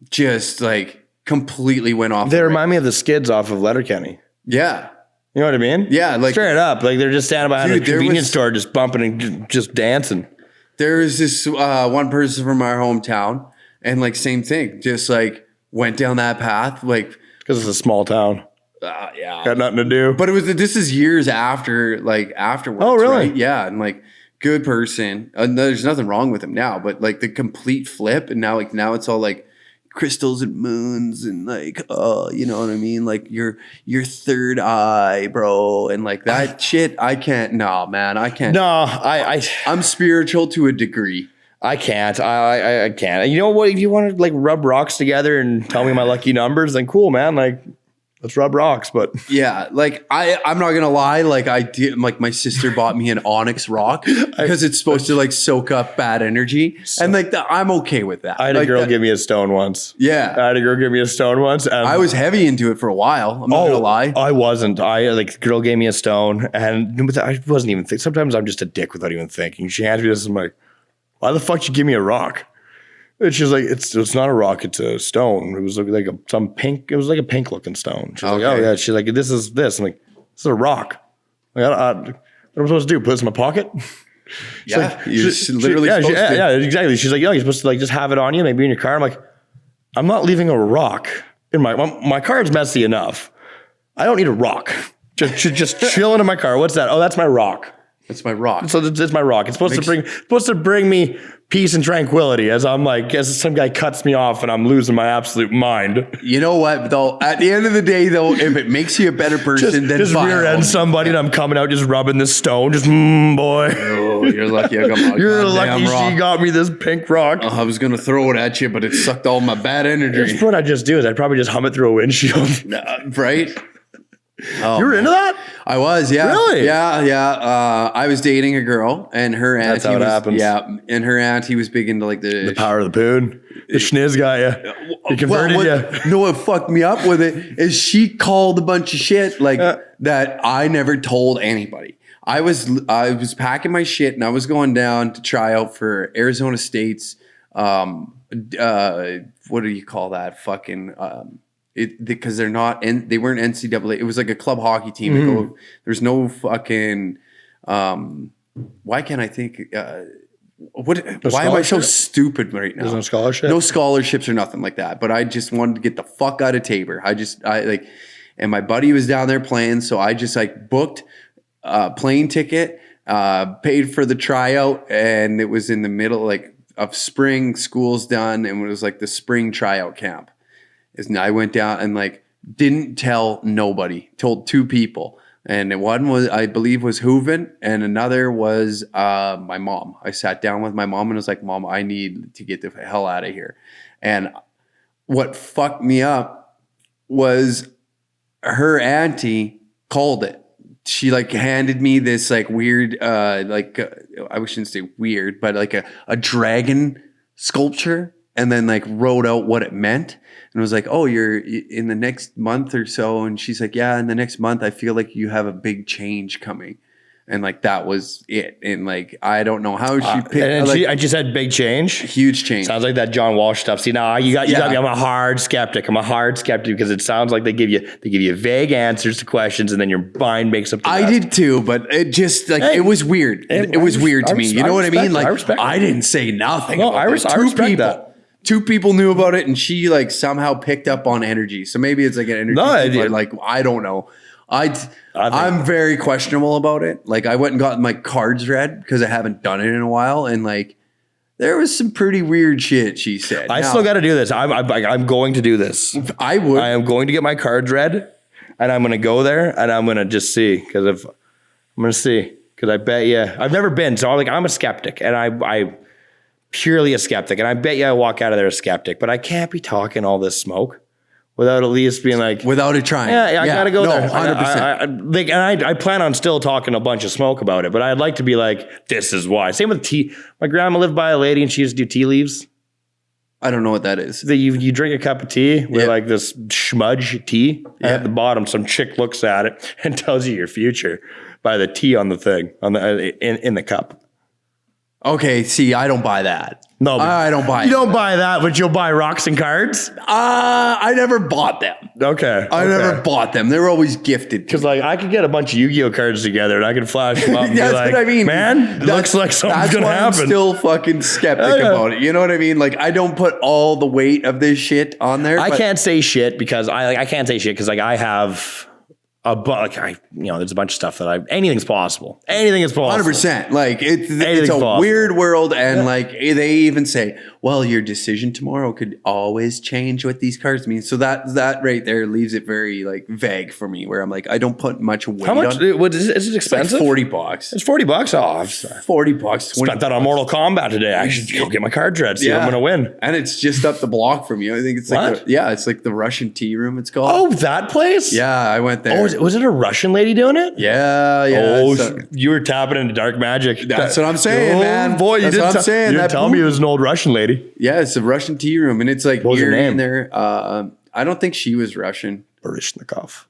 just like completely went off. They the remind me of the skids off of Letterkenny. Yeah. You know what I mean? Yeah, like Straight up. Like they're just standing behind Dude, a there convenience was- store just bumping and just dancing. there was this one person from our hometown, and like same thing, just like went down that path, like Because it's a small town. yeah. Got nothing to do. But this is years after, like afterwards. Oh, really? Right? Yeah, and like good person. There's nothing wrong with him now, but like the complete flip, and now it's all like crystals and moons and like you know what I mean? Like your third eye, bro, and like that shit. I can't. No, man, I can't. No, I'm spiritual to a degree. I can't. I can't. You know what? If you want to like rub rocks together and tell me my lucky numbers, then cool, man. Like, let's rub rocks. But Yeah, like I'm not gonna lie. Like I did. Like my sister bought me an onyx rock because it's supposed to like soak up bad energy, and like I'm okay with that. I had a Like, girl that- give me a stone once. Yeah, I had a girl give me a stone once. And I was heavy into it for a while. I'm not gonna lie. I wasn't. The girl gave me a stone, and I wasn't even thinking. Sometimes I'm just a dick without even thinking. She hands me this, and I'm like, why the fuck did you give me a rock? And she's like, it's not a rock, it's a stone. It was like some pink. It was like a pink looking stone. She's like, oh Okay. yeah. She's like, this is this. I'm like, this is a rock. Like, what am I supposed to do? Put this in my pocket? She's Yeah, you're literally yeah, supposed to. yeah, exactly. She's like, yeah, you're supposed to like just have it on you, maybe in your car. I'm like, I'm not leaving a rock in my car's messy enough. I don't need a rock. Just chilling in my car. What's that? Oh, that's my rock. That's my rock. So it's my rock. It's supposed to bring me peace and tranquility as some guy cuts me off and I'm losing my absolute mind. You know what? Though at the end of the day, though, if it makes you a better person, then Just by rear all end means. somebody and I'm coming out just rubbing this stone. Just boy, Oh, you're lucky I got my you're goddamn lucky rock. she got me this pink rock. I was gonna throw it at you, but it sucked all my bad energy. That's what I just do is I'd probably just hum it through a windshield. Right? Oh, You were into that? I was, yeah. Really? Yeah. I was dating a girl, and her auntie That's how it happens. Yeah, and her auntie was big into like the Power of the poon. The schniz got you. He converted you. No, what fucked me up with it is she called a bunch of shit like that I never told anybody. I was packing my shit and I was going down to try out for Arizona State's what do you call that? Fucking because they weren't NCAA. It was like a club hockey team. Mm-hmm. There's no fucking why can't I think why am I so stupid right now? There's no scholarship? No scholarships or nothing like that. But I just wanted to get the fuck out of Tabor. And my buddy was down there playing, so I just like booked a plane ticket, paid for the tryout, and it was in the middle of spring, school's done, and it was like the spring tryout camp. And I went down and like didn't tell nobody, told two people. And one was, I believe, was Hooven, and another was my mom. I sat down with my mom and was like, Mom, I need to get the hell out of here. And what fucked me up was her auntie called it. She like handed me this like weird, I shouldn't say weird, but like a dragon sculpture, and then like wrote out what it meant. And was like, oh, you're in the next month or so. And she's like, yeah, in the next month, I feel like you have a big change coming. And like, that was it. And like, I don't know how she picked. I just said big change. Huge change. Sounds like that John Walsh stuff. See, now you got me. I'm a hard skeptic. because it sounds like they give you vague answers to questions and then your mind makes up. I did too, but it just like, it was weird. It was weird to me. You know what I mean? Like, I didn't say nothing. No, I respect that. Two people knew about it, and she like somehow picked up on energy. So maybe it's like an energy thing, but like, I don't know. I'm very questionable about it. Like, I went and got my cards read because I haven't done it in a while, and like, there was some pretty weird shit she said. I still got to do this. I'm going to do this. I would. I am going to get my cards read, and I'm going to go there, and I'm going to just see because I bet you I've never been. So I'm a skeptic, and I purely a skeptic, and I bet you I walk out of there a skeptic, but I can't be talking all this smoke without at least being like, without it trying. Yeah, I gotta go there. 100%. I plan on still talking a bunch of smoke about it, but I'd like to be like, this is why. Same with tea. My grandma lived by a lady, and she used to do tea leaves. I don't know what that is. You drink a cup of tea with like this schmudge tea, and at the bottom, some chick looks at it and tells you your future by the tea on the thing in the cup. Okay, see, I don't buy that. No, I don't buy it. You don't buy that, but you'll buy rocks and cards? I never bought them. Okay. I never bought them. They were always gifted. Because like I could get a bunch of Yu-Gi-Oh cards together and I could flash them up and that's be like, what I mean. Man, it looks like something's going to happen. I'm still fucking skeptic about it. You know what I mean? Like, I don't put all the weight of this shit on there. I can't say shit because I can't say shit because like I have there's a bunch of stuff that anything's possible. Anything is possible. 100%. Like it's a weird world, and like they even say, well, your decision tomorrow could always change what these cards mean. So that right there leaves it very like vague for me, where I'm like, I don't put much weight. How much? On it. Is it expensive? It's like $40. It's $40 off. $40. Spent that on Mortal Kombat today. I should go get my cards read. See if I'm going to win. And it's just up the block from you. I think it's like it's like the Russian tea room. It's called. Oh, that place? Yeah, I went there. Oh, was it a Russian lady doing it? Yeah. Oh, you were tapping into dark magic. That's what I'm saying, man. Boy, you didn't tell me it was an old Russian lady. Yeah, it's a Russian tea room, and it's like you're in there. I don't think she was Russian. Barishnikov.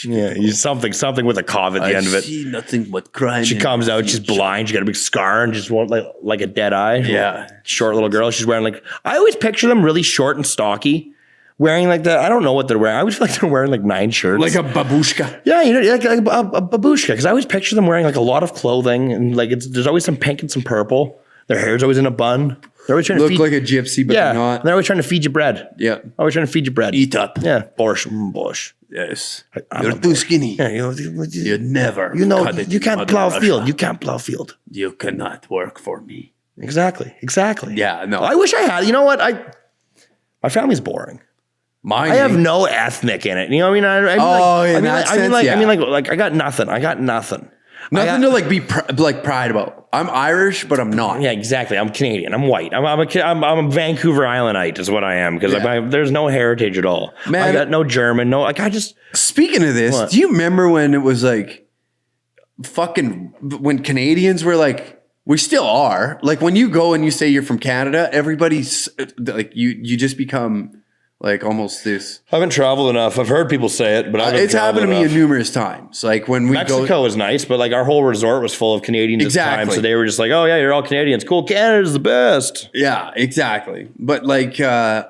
Yeah, he's something with a cov at the end of it. See nothing but crime. She comes out, she's blind, she got a big scar, and just want like a dead eye. Yeah, short little girl. She's wearing I always picture them really short and stocky. Wearing like I don't know what they're wearing. I always feel like they're wearing like 9 shirts. Like a babushka. Yeah, like a babushka. Because I always picture them wearing like a lot of clothing. And like there's always some pink and some purple. Their hair's always in a bun. They're always trying to feed like a gypsy, but they're not. They're always trying to feed you bread. Yeah. Always trying to feed you bread. Eat up. Yeah. Borscht. Yes. You're too skinny. Yeah, you never. You can't plow field. You can't plow field. You cannot work for me. Exactly. Yeah, no. I wish I had. You know what? My family's boring. I have no ethnic in it. You know what I mean? I mean, I got nothing. Nothing to like be pride about. I'm Irish, but I'm not. Yeah, exactly. I'm Canadian. I'm white. I'm a Vancouver Islandite is what I am because there's no heritage at all. Man, I got no German. No, like I just. Speaking of this, do you remember when it was like fucking when Canadians were like, we still are, like when you go and you say you're from Canada, everybody's like you just become like almost this. I haven't traveled enough. I've heard people say it, but it's happened to me numerous times. Like when Mexico was nice, but like our whole resort was full of Canadians at the time, so they were just like, "Oh yeah, you're all Canadians. Cool, Canada's the best." Yeah, exactly. But like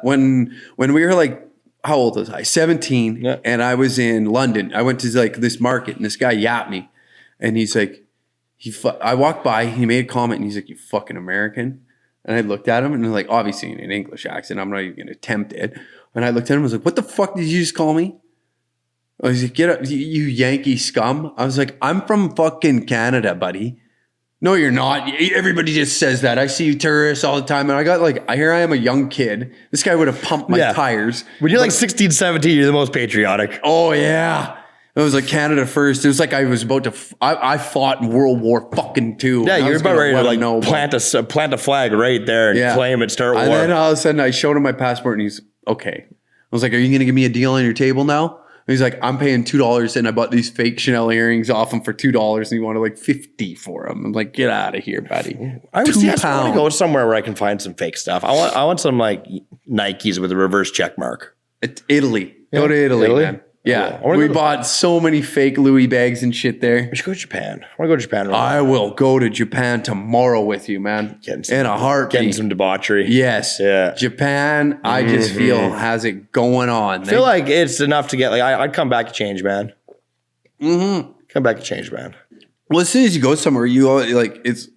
when we were like, how old was I? 17, and I was in London. I went to like this market, and this guy yapped me, and he's like, I walked by, he made a comment, and he's like, "You fucking American." And I looked at him, and like, obviously in an English accent, I'm not even gonna attempt it. And I looked at him, I was like, "What the fuck did you just call me?" I was like, "Get up, you Yankee scum." I was like, "I'm from fucking Canada, buddy." "No, you're not. Everybody just says that. I see tourists all the time." And I got like, here I am, a young kid. This guy would have pumped my tires. When you're like 16, 17, you're the most patriotic. Oh, yeah. It was like Canada first. It was like I was about to, I fought in World War fucking II. Yeah, you're about ready to like plant a flag right there and claim it, start war. And then all of a sudden I showed him my passport and he's, okay. I was like, "Are you going to give me a deal on your table now?" And he's like, "I'm paying $2 and I bought these fake Chanel earrings off him for $2 and he wanted like 50 for them." I'm like, "Get out of here, buddy." I want to go somewhere where I can find some fake stuff. I want some like Nikes with a reverse check mark. It's Italy. Go to Italy, man. Yeah, we bought so many fake Louis bags and shit there. We should go to Japan. I want to go to Japan. I will go to Japan tomorrow with you, man. In a heartbeat. Getting some debauchery. Yes. Yeah. Japan, I just feel has it going on. I feel like it's enough to get like I'd come back to change, man. Come back to change, man. Well, as soon as you go somewhere, you like it's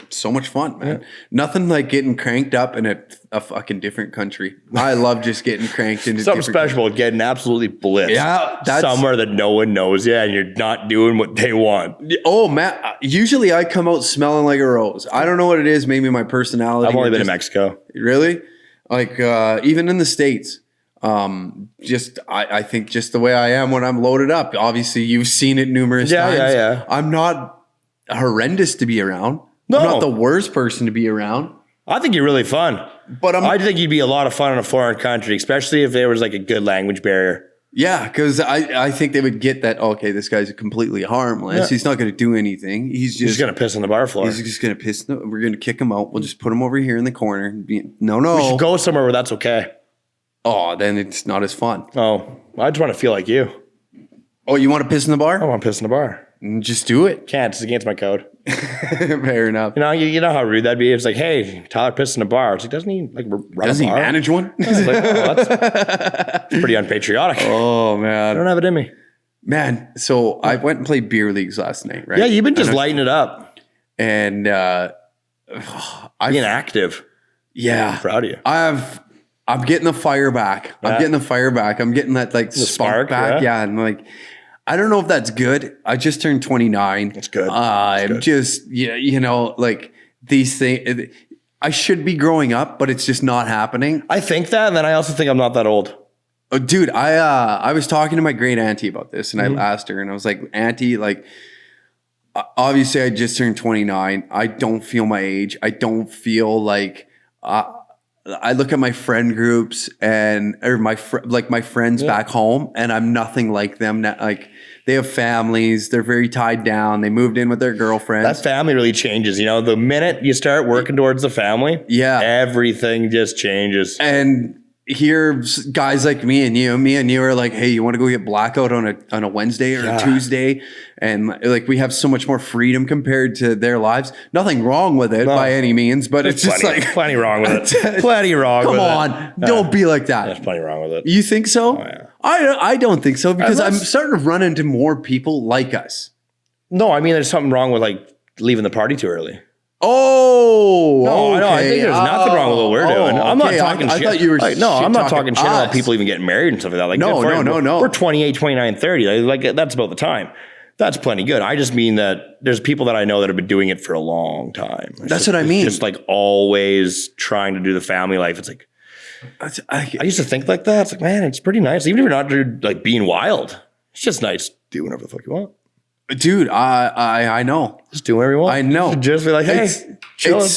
so much fun, man. Yeah. Nothing like getting cranked up in a fucking different country. I love just getting cranked into something special, getting absolutely blitzed. Yeah, that's somewhere that no one knows you, and you're not doing what they want. Oh man, usually I come out smelling like a rose. I don't know what it is. Maybe my personality. I've only been to Mexico. Really? Like even in the States. I think just the way I am when I'm loaded up. Obviously, you've seen it numerous times. Yeah. I'm not horrendous to be around. No. I'm not the worst person to be around. I think you're really fun. But I think you'd be a lot of fun in a foreign country, especially if there was like a good language barrier. Yeah, because I think they would get that, okay, this guy's completely harmless. Yeah. He's not going to do anything. He's just going to piss on the bar floor. He's just going to piss. We're going to kick him out. We'll just put him over here in the corner. No. We should go somewhere where that's okay. Oh, then it's not as fun. Oh, I just want to feel like you. Oh, you want to piss in the bar? I want to piss in the bar. Just do it. Can't. It's against my code. Fair enough. You know how rude that'd be. It's like, hey, Tyler pissed in a bar. It's like, doesn't he like run a bar? Doesn't he manage one? It's like, that's pretty unpatriotic. Oh man, I don't have it in me. Man, so I went and played beer leagues last night. Right? Yeah, you've been just lighting it up and being active. Yeah, I'm proud of you. I'm getting the fire back. I'm getting that like spark back. Yeah, and like. I don't know if that's good. I just turned 29. That's good. I'm just, like these things. I should be growing up, but it's just not happening. I think that, and then I also think I'm not that old. Oh, dude, I was talking to my great auntie about this, and I asked her, and I was like, "Auntie, like, obviously, I just turned 29. I don't feel my age. I don't feel like." I look at my friend groups or my friends back home, and I'm nothing like them. Like they have families, they're very tied down. They moved in with their girlfriends. That family really changes. The minute you start working towards the family, everything just changes. And here, guys like me and you are like, hey, you want to go get blackout on a Wednesday or a Tuesday? And like we have so much more freedom compared to their lives. Nothing wrong with it by any means, but it's just like plenty wrong with it. Plenty wrong with it. Come on, don't be like that. There's plenty wrong with it. You think so? Oh, yeah. I don't think so because I'm starting to run into more people like us. No, I mean there's something wrong with like leaving the party too early. Oh, no, okay. I think there's nothing wrong with what we're doing. I'm not talking shit. I thought you were I'm not talking shit about people even getting married and stuff like that. Like, no. We're 28, 29, 30. Like that's about the time. That's plenty good. I just mean that there's people that I know that have been doing it for a long time. That's what I mean. Just like always trying to do the family life. It's like, I used to think like that. It's like, man, it's pretty nice. Even if you're not like being wild, it's just nice. Do whatever the fuck you want. Dude, I know. Just do whatever you want. I know. Just be like, hey, chill.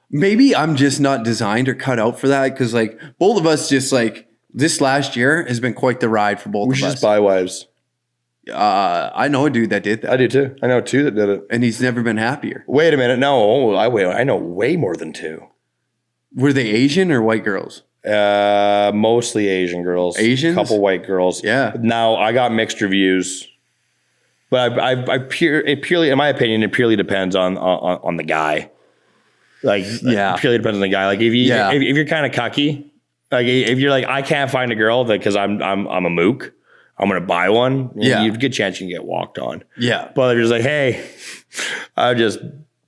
Maybe I'm just not designed or cut out for that because like both of us just like this last year has been quite the ride for both We of should us. just buy wives. I know a dude that did that. I do too. I know two that did it. And he's never been happier. Wait a minute. No, I know way more than two. Were they Asian or white girls? Mostly Asian girls. Asians? Couple white girls. Yeah. Now I got mixed reviews, but it purely, in my opinion, it purely depends on the guy. Like, it purely depends on the guy. Like if you're kind of cucky, like if you're like, I can't find a girl because I'm a mook, I'm gonna buy one. You have a good chance you can get walked on. Yeah. But if you're just like, hey, I'm just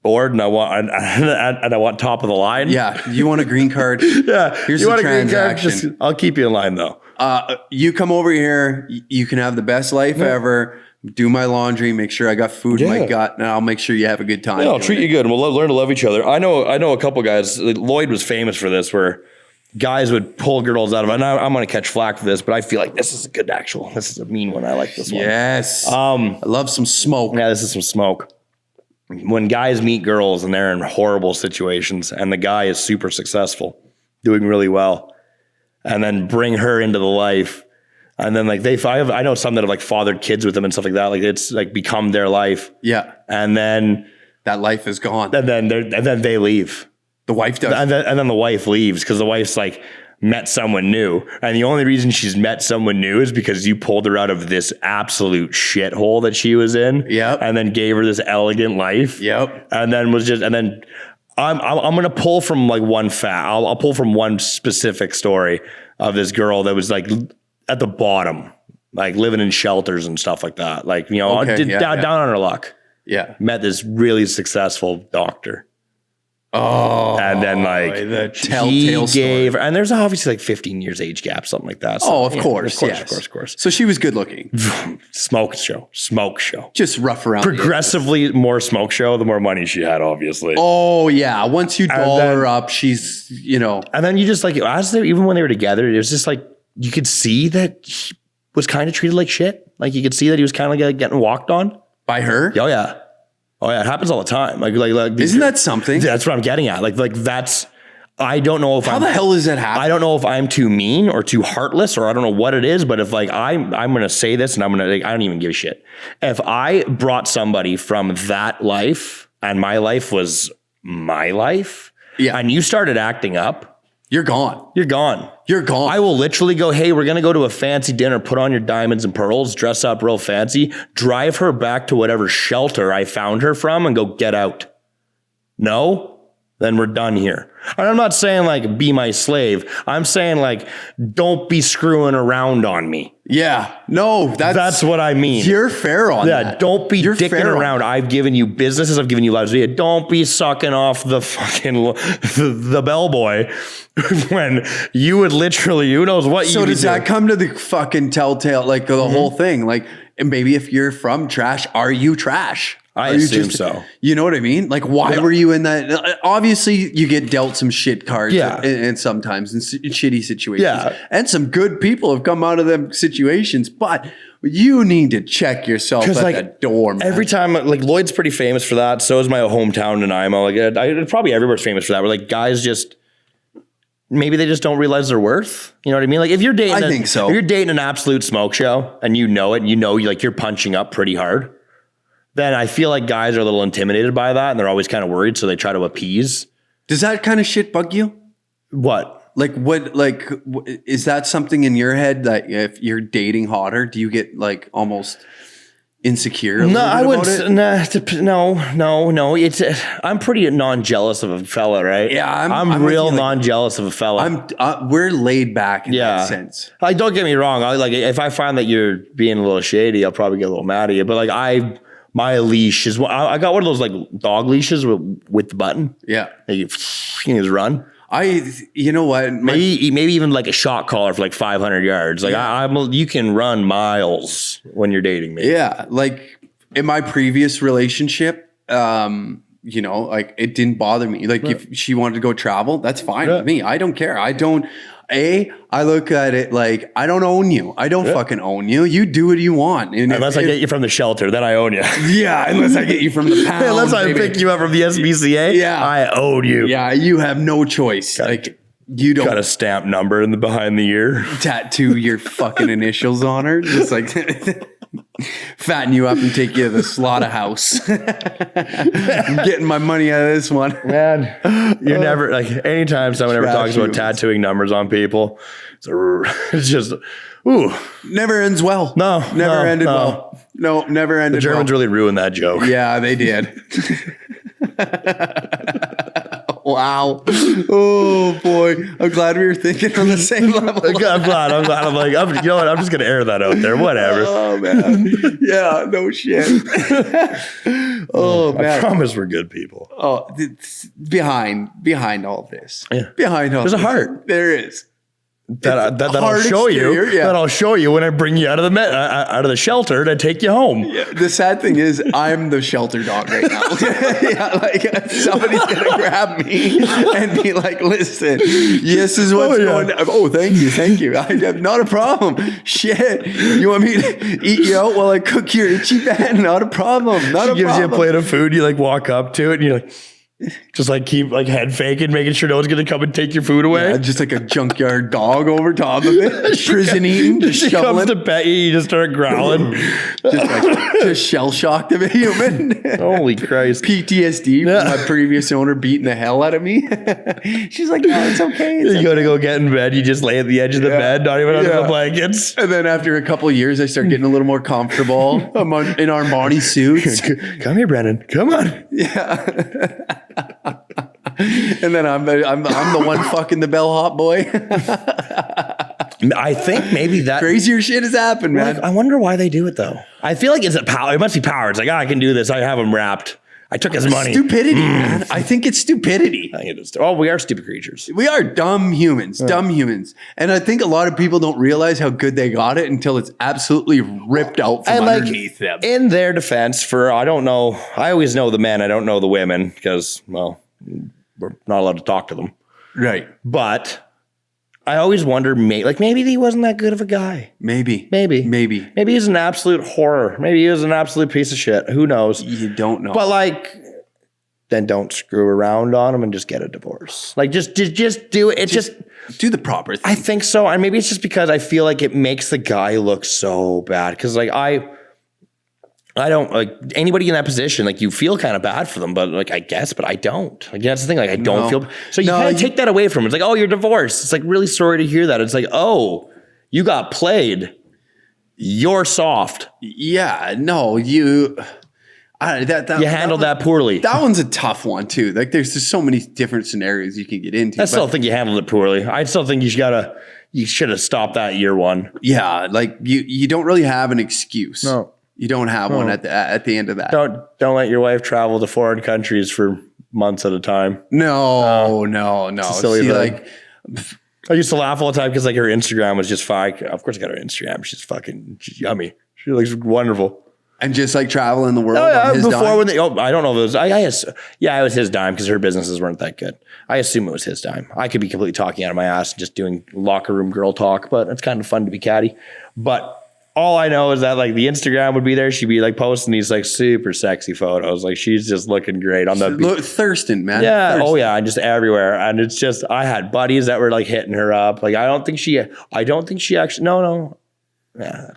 bored and I want top of the line. Yeah. You want a green card? Yeah. Here's the transaction. I'll keep you in line though. You come over here. You can have the best life ever. Do my laundry. Make sure I got food in my gut, and I'll make sure you have a good time. Yeah, I'll treat you good, and we'll learn to love each other. I know a couple guys. Lloyd was famous for this, where guys would pull girls out of it. And I'm going to catch flack for this, but I feel like this is a good actual. This is a mean one. I like this one. Yes. I love some smoke. Yeah, this is some smoke. When guys meet girls and they're in horrible situations, and the guy is super successful, doing really well, and then bring her into the life. And then like I know some that have like fathered kids with them and stuff like that. Like it's like become their life. Yeah. And then that life is gone. And then they leave. The wife does. And then the wife leaves because the wife's like met someone new. And the only reason she's met someone new is because you pulled her out of this absolute shithole that she was in. Yep. And then gave her this elegant life. Yep. And then I'm going to pull from like one I'll pull from one specific story of this girl that was like at the bottom, like living in shelters and stuff like that. Like, down on her luck. Yeah. Met this really successful doctor. Oh. And then like the telltale story. And there's obviously like 15 years age gap, something like that. So, of course. Of course. So she was good looking. Smoke show. Just rough around. Progressively more smoke show, the more money she had, obviously. Oh yeah. Once you doll her up, she's, And then you just like, even when they were together, it was just like, you could see that he was kind of treated like shit. Like you could see that he was kind of like getting walked on by her. Oh yeah. It happens all the time. Like isn't that something? That's what I'm getting at. Like that's. I don't know if how the hell does that happen? I don't know if I'm too mean or too heartless or I don't know what it is. But if like I'm gonna say this and I'm gonna I don't even give a shit. If I brought somebody from that life and my life was my life, and you started acting up. You're gone. You're gone. You're gone. I will literally go, hey, we're going to go to a fancy dinner, put on your diamonds and pearls, dress up real fancy, drive her back to whatever shelter I found her from and go get out. No? Then we're done here. And I'm not saying like be my slave. I'm saying like don't be screwing around on me. Yeah. No, that's what I mean. You're fair on that. Yeah, don't be dicking around. I've given you businesses. I've given you lives. Don't be sucking off the fucking the bellboy when you would literally, who knows what you So does that come to the fucking telltale, like the whole thing? Like, and maybe if you're from trash, are you trash? I assume so. You know what I mean? Like, why were you in that? Obviously, you get dealt some shit cards and sometimes in shitty situations. Yeah. And some good people have come out of them situations, but you need to check yourself at the door, man. Every time, like, Lloyd's pretty famous for that. So is my hometown Nanaimo. Like, probably everywhere's famous for that. Where, like, guys just... Maybe they just don't realize their worth. You know what I mean? Like if you're dating, if you're dating an absolute smoke show and you know it, and like you're punching up pretty hard, then I feel like guys are a little intimidated by that and they're always kind of worried. So they try to appease. Does that kind of shit bug you? What? Is that something in your head that if you're dating hotter, do you get like almost insecure? No, I wouldn't. No. I'm pretty non-jealous of a fella, right? Yeah, I'm real non-jealous of a fella. We're laid back in that sense. Like, don't get me wrong. If I find that you're being a little shady, I'll probably get a little mad at you. But like my leash is, I got one of those like dog leashes with the button. Yeah, you can just run. You know what? Maybe even like a shot collar for like 500 yards. Like you can run miles when you're dating me. Yeah. Like in my previous relationship, like it didn't bother me. Like if she wanted to go travel, that's fine with me. I don't care. I look at it like, I don't own you. I don't fucking own you. You do what you want. And Unless I get you from the shelter, then I own you. Yeah, unless I get you from the pound. Unless I pick you up from the SPCA, I own you. Yeah, you have no choice. You don't got a stamp number in the behind the ear. Tattoo your fucking initials on her. Just like fatten you up and take you to the slaughterhouse. I'm getting my money out of this one. Man, you're never like anytime someone ever talks about tattooing numbers on people, it's just never ends well. Never ended well. No, never ended. The Germans really ruined that joke. Yeah, they did. Wow. Oh boy. I'm glad we were thinking on the same level. I'm glad. I'm like, you know what? I'm just going to air that out there. Whatever. Oh man. Yeah, no shit. Oh man. I promise we're good people. Oh, behind all this. Yeah. Behind all There's this, a heart. There is. That I'll show you. Yeah. That I'll show you when I bring you out of the shelter to take you home. Yeah. The sad thing is, I'm the shelter dog right now. Yeah, like somebody's gonna grab me and be like, "Listen, this is what's going on." Oh, thank you. I have not a problem. Shit, you want me to eat you out while I cook your itchy bed? Not a problem. Not a problem. Gives you a plate of food. You like walk up to it and you're like. Just like keep like head faking, making sure no one's gonna come and take your food away. Yeah, just like a junkyard dog over top of it, prison eating, just she shoveling. Comes to pet you just start growling, just shell shocked of a human. Holy Christ! PTSD from my previous owner beating the hell out of me. She's like, "No, it's okay." You gotta go get in bed. You just lay at the edge of the bed, not even under the blankets. And then after a couple of years, I start getting a little more comfortable. I'm in Armani suits. Come here, Brennan. Come on. Yeah. And then I'm the one fucking the bellhop boy. I think maybe that crazier shit has happened, man. Like, I wonder why they do it though. I feel like it's a power. It must be power. It's like, I can do this. I have him wrapped. I took his money. Stupidity, man. I think it's stupidity. I think it is. Oh, we are stupid creatures. We are dumb humans. And I think a lot of people don't realize how good they got it until it's absolutely ripped out from underneath them. In their defense, I don't know. I always know the men. I don't know the women because, well, we're not allowed to talk to them. Right. But I always wonder, maybe he wasn't that good of a guy. Maybe he's an absolute horror. Maybe he was an absolute piece of shit. Who knows? You don't know. But then don't screw around on him and just get a divorce. Like just do it. Just do the proper thing. I think so. And maybe it's just because I feel like it makes the guy look so bad. Because I don't like anybody in that position. Like you feel kind of bad for them, but I guess, but I don't. Like that's the thing. Like I don't feel. So you kind of take that away from him. It's like, oh, you're divorced. It's like really sorry to hear that. It's like, oh, you got played. You're soft. Yeah. No, you handled that poorly. That one's a tough one too. Like there's just so many different scenarios you can get into. I still think you handled it poorly. I still think you should have stopped that year one. Yeah. Like you don't really have an excuse. No. You don't have one at the end of that. Don't let your wife travel to foreign countries for months at a time. No. Silly thing. I used to laugh all the time because her Instagram was just fine. Of course, I got her Instagram. She's yummy. She looks wonderful. And just traveling the world. Oh yeah, I don't know if it was. It was his dime because her businesses weren't that good. I assume it was his dime. I could be completely talking out of my ass and just doing locker room girl talk, but it's kind of fun to be catty. But all I know is that the Instagram would be there. She'd be posting these super sexy photos. She's just looking great on the thirsting, man. Yeah. Thirsting. Oh yeah. And just everywhere. And it's just, I had buddies that were hitting her up. I don't think she actually, no. Yeah.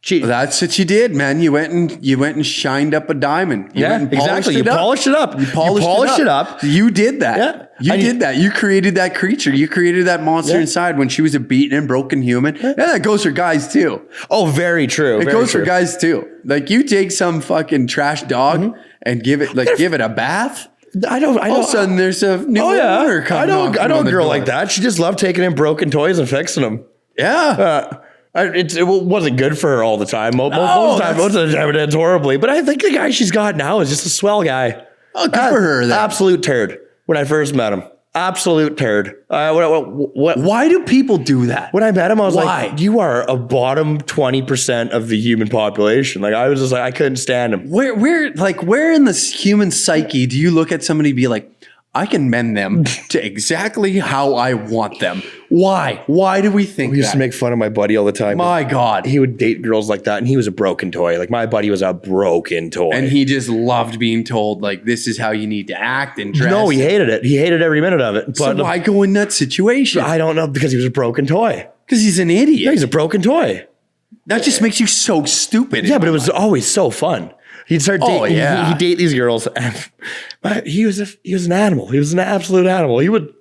That's what you did, man. You went and shined up a diamond. Exactly. You polished it up. You polished it up. You did that. Yeah. You did that. You created that creature. You created that monster inside when she was a beaten and broken human. Yeah, that goes for guys too. Oh, very true. It goes for guys too. You take some fucking trash dog and give it a bath. All of a sudden there's a new owner coming. I know a girl like that. She just loved taking in broken toys and fixing them. Yeah. It wasn't good for her all the time. Most of the time it ends horribly. But I think the guy she's got now is just a swell guy. Oh, good for her. Then. Absolute turd. When I first met him. Absolute turd. Why do people do that? When I met him, I was like, you are a bottom 20% of the human population. I was just I couldn't stand him. Where in the human psyche do you look at somebody and be like, I can mend them to exactly how I want them. Why? Why do we think We used that? to make fun of my buddy all the time. My God. He would date girls like that, and he was a broken toy. Like, my buddy was a broken toy. And he just loved being told, like, this is how you need to act and dress. No, he hated it. He hated every minute of it. But So why go in that situation? I don't know, because he was a broken toy. Because he's an Yeah, idiot. he's a broken toy. That just makes you so stupid. Yeah, but it was always so fun. He'd start dating. Oh, yeah. He'd date these girls, but he was an animal. He was an absolute animal. He would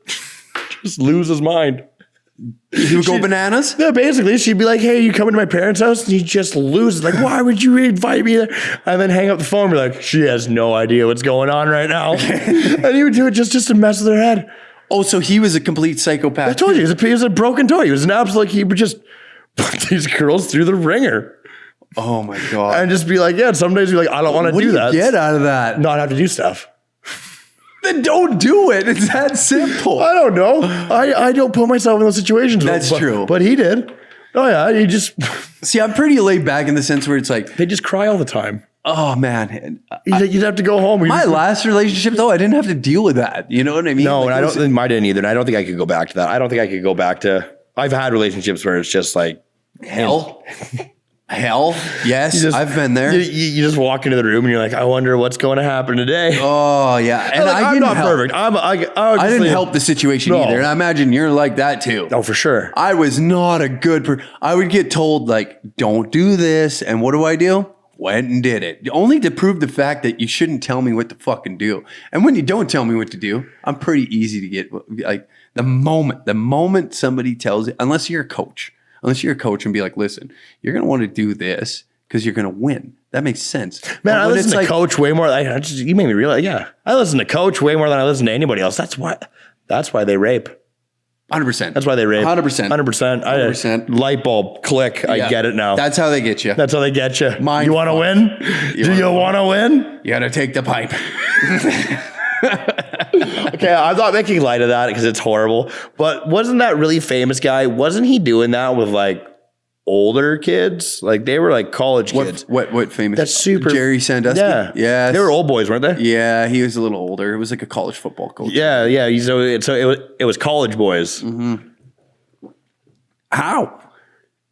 just lose his mind. He would go bananas? Yeah, basically, she'd be like, "Hey, you coming to my parents' house?" And he'd just lose. Like, why would you invite me there? And then hang up the phone and be like, "She has no idea what's going on right now." And he would do it just to mess with her head. Oh, so he was a complete psychopath. I told you, he was a broken toy. He was an absolute, he would just put these girls through the ringer. Oh my God. And just be like, yeah, some days you're like, I don't want to do that. What do you get out of that? Not have to do stuff. Then don't do it. It's that simple. I don't know. I don't put myself in those situations. That's true. But he did. Oh yeah, he just See, I'm pretty laid back in the sense where it's like, they just cry all the time. oh man. You'd have to go home. My last relationship though, I didn't have to deal with that. You know what I mean? No, Like, and I it don't was- think mine didn't either. And I don't think I could go back to that. I don't think I could go back to. I've had relationships where it's just like hell. Hell. Yes, just- I've been there. You just walk into the room and you're like, I wonder what's going to happen today. Oh yeah. And Like, I I'm didn't not help. perfect. I didn't help the situation No. either. And I imagine you're like that too. Oh, for sure. I was not a good I would get told like, don't do this. And what do? Went and did it. Only to prove the fact that you shouldn't tell me what to fucking do. And when you don't tell me what to do, I'm pretty easy to get like the moment somebody tells it, unless you're a coach and be like, listen, you're going to want to do this because you're going to win. That makes sense. Man, But I when listen it's to Coach way more. You made me realize. Yeah, I listen to Coach way more than I listen to anybody else. That's why they rape. 100%. That's why they rape. 100%. 100%. 100%. Light bulb, click. I Yeah. get it now. That's how they get you. That's how they get you. Mind You want to fuck. win? Do you want to win? You got to take the pipe. Okay, I'm not making light of that because it's horrible. But wasn't that really famous guy? Wasn't he doing that with like older kids? Like they were like college kids. What famous? That's super. Jerry Sandusky? Yeah. Yes. They were old boys, weren't they? Yeah, he was a little older. It was like a college football coach. Yeah, yeah. So it was college boys. Mm-hmm. How?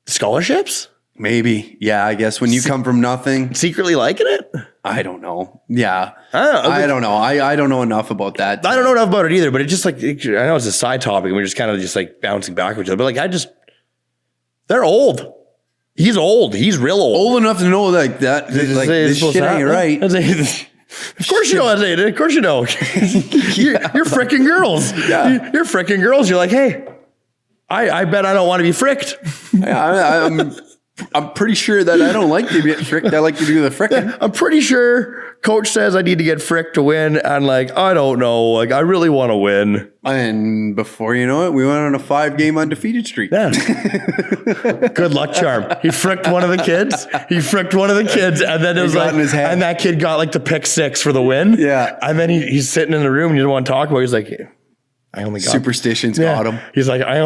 Scholarships? Maybe. Yeah, I guess when you come from nothing, Secretly liking it? I don't know. Yeah. I don't know. I don't know enough about that. I don't know enough about it either, but it's just like, I know it's a side topic and we're just kind of just like bouncing back with each other, but like they're old. He's old. He's real old. Old enough to know like that. Like this shit ain't right. Of course you know. Of course you know. You're fricking girls. Yeah. You're fricking girls. You're like, hey, I bet I don't want to be fricked. Yeah, I'm pretty sure that I don't like to get fricked. I like to do the fricking. I'm pretty sure coach says I need to get fricked to win. And like, I don't know. Like, I really want to win. And before you know it, we went on a 5-game undefeated streak. Yeah. Good luck charm. He fricked one of the kids. And then it was got like, in his head. and that kid got like the pick 6 for the win. Yeah. And then he's sitting in the room and you don't want to talk about it. He's like, I only got Superstitions got him. He's like, I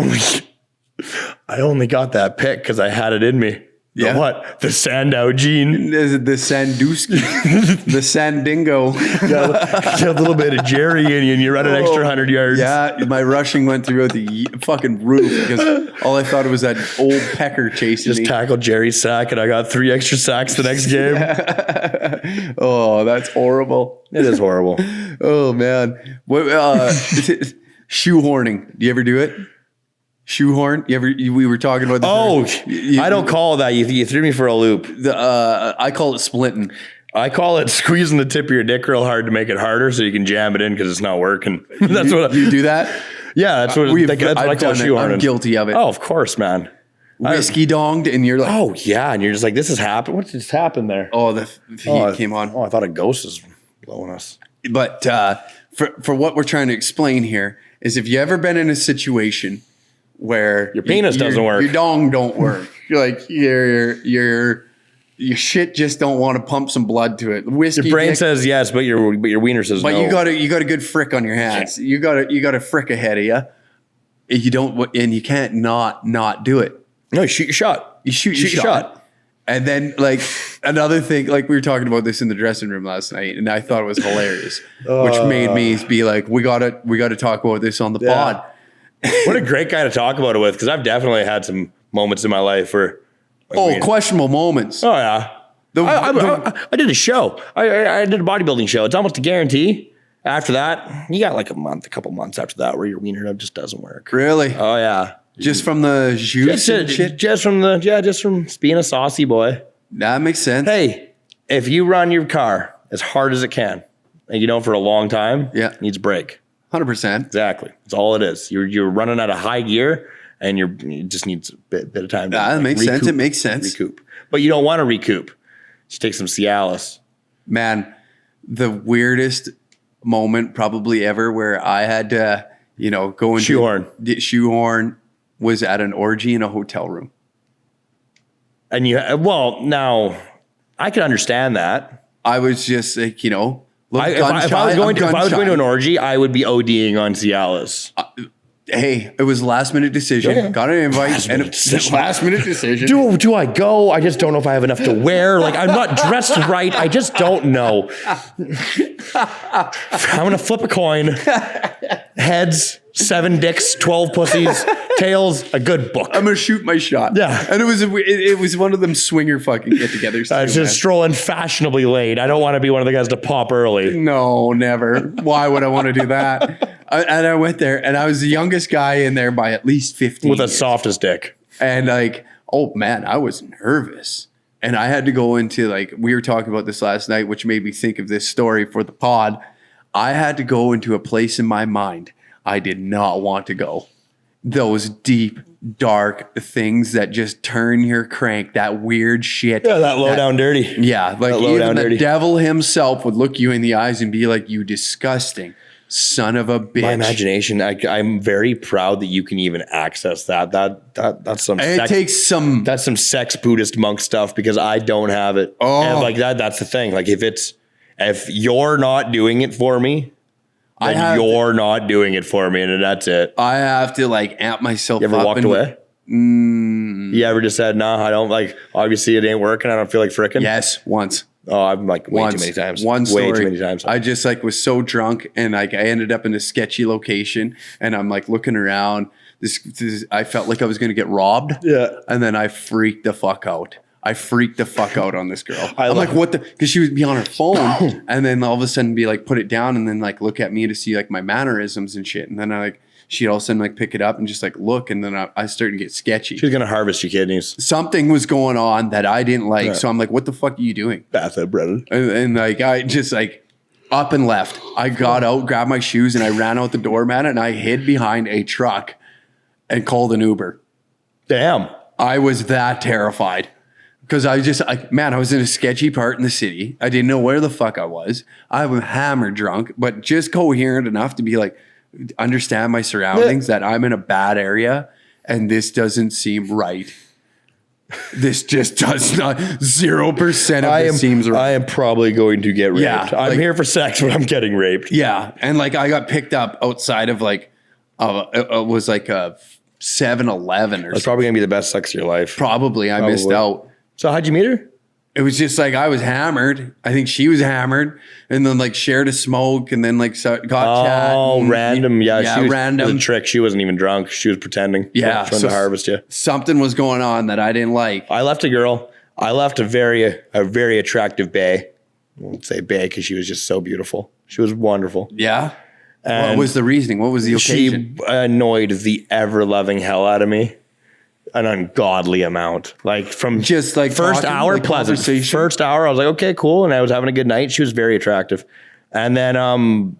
only got that pick because I had it in me. Yeah. The what? The Sandow gene. The Sandusky, the Sandingo. Got a little bit of Jerry in you and you run an extra 100 yards. Yeah, my rushing went through the fucking roof because all I thought was that old pecker chasing Just me. tackled Jerry's sack and I got 3 extra sacks the next game. Oh, that's horrible. It is horrible. Oh man, what? Shoehorning. Do you ever do it? Shoehorn? We were talking about this. I don't call that. You threw me for a loop. I call it splitting. I call it squeezing the tip of your dick real hard to make it harder so you can jam it in because it's not working. That's what You do that? Yeah, that's what I call shoehorning. I'm guilty of it. Oh, of course, man. Whiskey donged, and you're like, Oh yeah, and you're just like, this has happened. What just happened there? oh, the heat came on. Oh, I thought a ghost was blowing us. But for what we're trying to explain here is if you ever been in a situation where Your penis doesn't work. your dong don't work, you're like your shit just don't want to pump some blood to it. Whiskey, Your brain dick, says yes, but your wiener says but no. you got a good frick on your hands. You got a frick ahead of you. You don't, and you can't not do it. No, you shoot your shot. You shoot your shot. And then like another thing, like we were talking about this in the dressing room last night, and I thought it was hilarious, which made me be like, we gotta talk about this on the pod. What a great guy to talk about it with, because I've definitely had some moments in my life where questionable moments. Oh yeah. I did a show. I did a bodybuilding show. It's almost a guarantee. After that, you got like a couple months after that where your wiener just doesn't work. Really? Oh yeah. Just from the juice and shit? Just from being a saucy boy. That makes sense. Hey, if you run your car as hard as it can, and you know for a long time, it needs a brake. 100%. Exactly. That's all it is. You're running out of high gear, and you just needs a bit of time to that makes sense. It makes sense. Recoup. But you don't want to recoup. Just take some Cialis. Man, the weirdest moment probably ever where I had to, go into shoehorn was at an orgy in a hotel room. And now I can understand that. I was just like, if I was going to an orgy, I would be ODing on Cialis. Hey, it was a last minute decision. Yeah. Got an invite last minute decision. Do I go? I just don't know if I have enough to wear. Like, I'm not dressed right. I just don't know. I'm going to flip a coin. Heads, 7 dicks, 12 pussies, tails, a good book. I'm going to shoot my shot. Yeah. And it was one of them swinger fucking get-togethers. Just strolling fashionably late. I don't want to be one of the guys to pop early. No, never. Why would I want to do that? And I went there, and I was the youngest guy in there by at least 15 with the softest dick. And like, oh man, I was nervous. And I had to go into we were talking about this last night, which made me think of this story for the pod. I had to go into a place in my mind I did not want to go. Those deep, dark things that just turn your crank, that weird shit. Yeah, that low down dirty. Yeah, like even the devil himself would look you in the eyes and be like, you disgusting son of a bitch. My imagination, I'm very proud that you can even access that. That's some sex Buddhist monk stuff, because I don't have it. Oh, and like that's the thing. Like if you're not doing it for me, then you're not doing it for me, and that's it. I have to amp myself up. You ever walked away? You ever just said, no, I don't obviously it ain't working. I don't feel like fricking. Yes, once. Oh, I'm way too many times. Way too many times. I just was so drunk, and I ended up in a sketchy location, and I'm looking around. This I felt like I was going to get robbed. Yeah. And then I freaked the fuck out. On this girl. I'm like, what the? Because she would be on her phone, and then all of a sudden be put it down, and then look at me to see my mannerisms and shit, and then she'd all of a sudden pick it up and just look, and then I started to get sketchy. She was gonna harvest your kidneys. Something was going on that I didn't like, so I'm like, "What the fuck are you doing?" Bathtub, brother. And I just up and left. I got out, grabbed my shoes, and I ran out the door, man, and I hid behind a truck and called an Uber. Damn, I was that terrified. Because I was in a sketchy part in the city. I didn't know where the fuck I was. I was hammered drunk, but just coherent enough to be understand my surroundings, that I'm in a bad area and this doesn't seem right. This just does not, 0% of it seems right. I am probably going to get raped. Yeah, I'm here for sex, but I'm getting raped. Yeah. And I got picked up outside of it was a 7-Eleven or something. That's probably going to be the best sex of your life. Probably. I missed out. So how'd you meet her? It was just I was hammered. I think she was hammered, and then shared a smoke, and then got chat. Oh, random. Yeah, she was random. It was a trick. She wasn't even drunk. She was pretending. Yeah. Trying to harvest you. Something was going on that I didn't like. I left a girl. I left a very attractive bae. I won't say bae because she was just so beautiful. She was wonderful. Yeah. And what was the reasoning? What was the occasion? She annoyed the ever-loving hell out of me. An ungodly amount. From just first hour, pleasant. First hour, I was like, okay, cool. And I was having a good night. She was very attractive. And then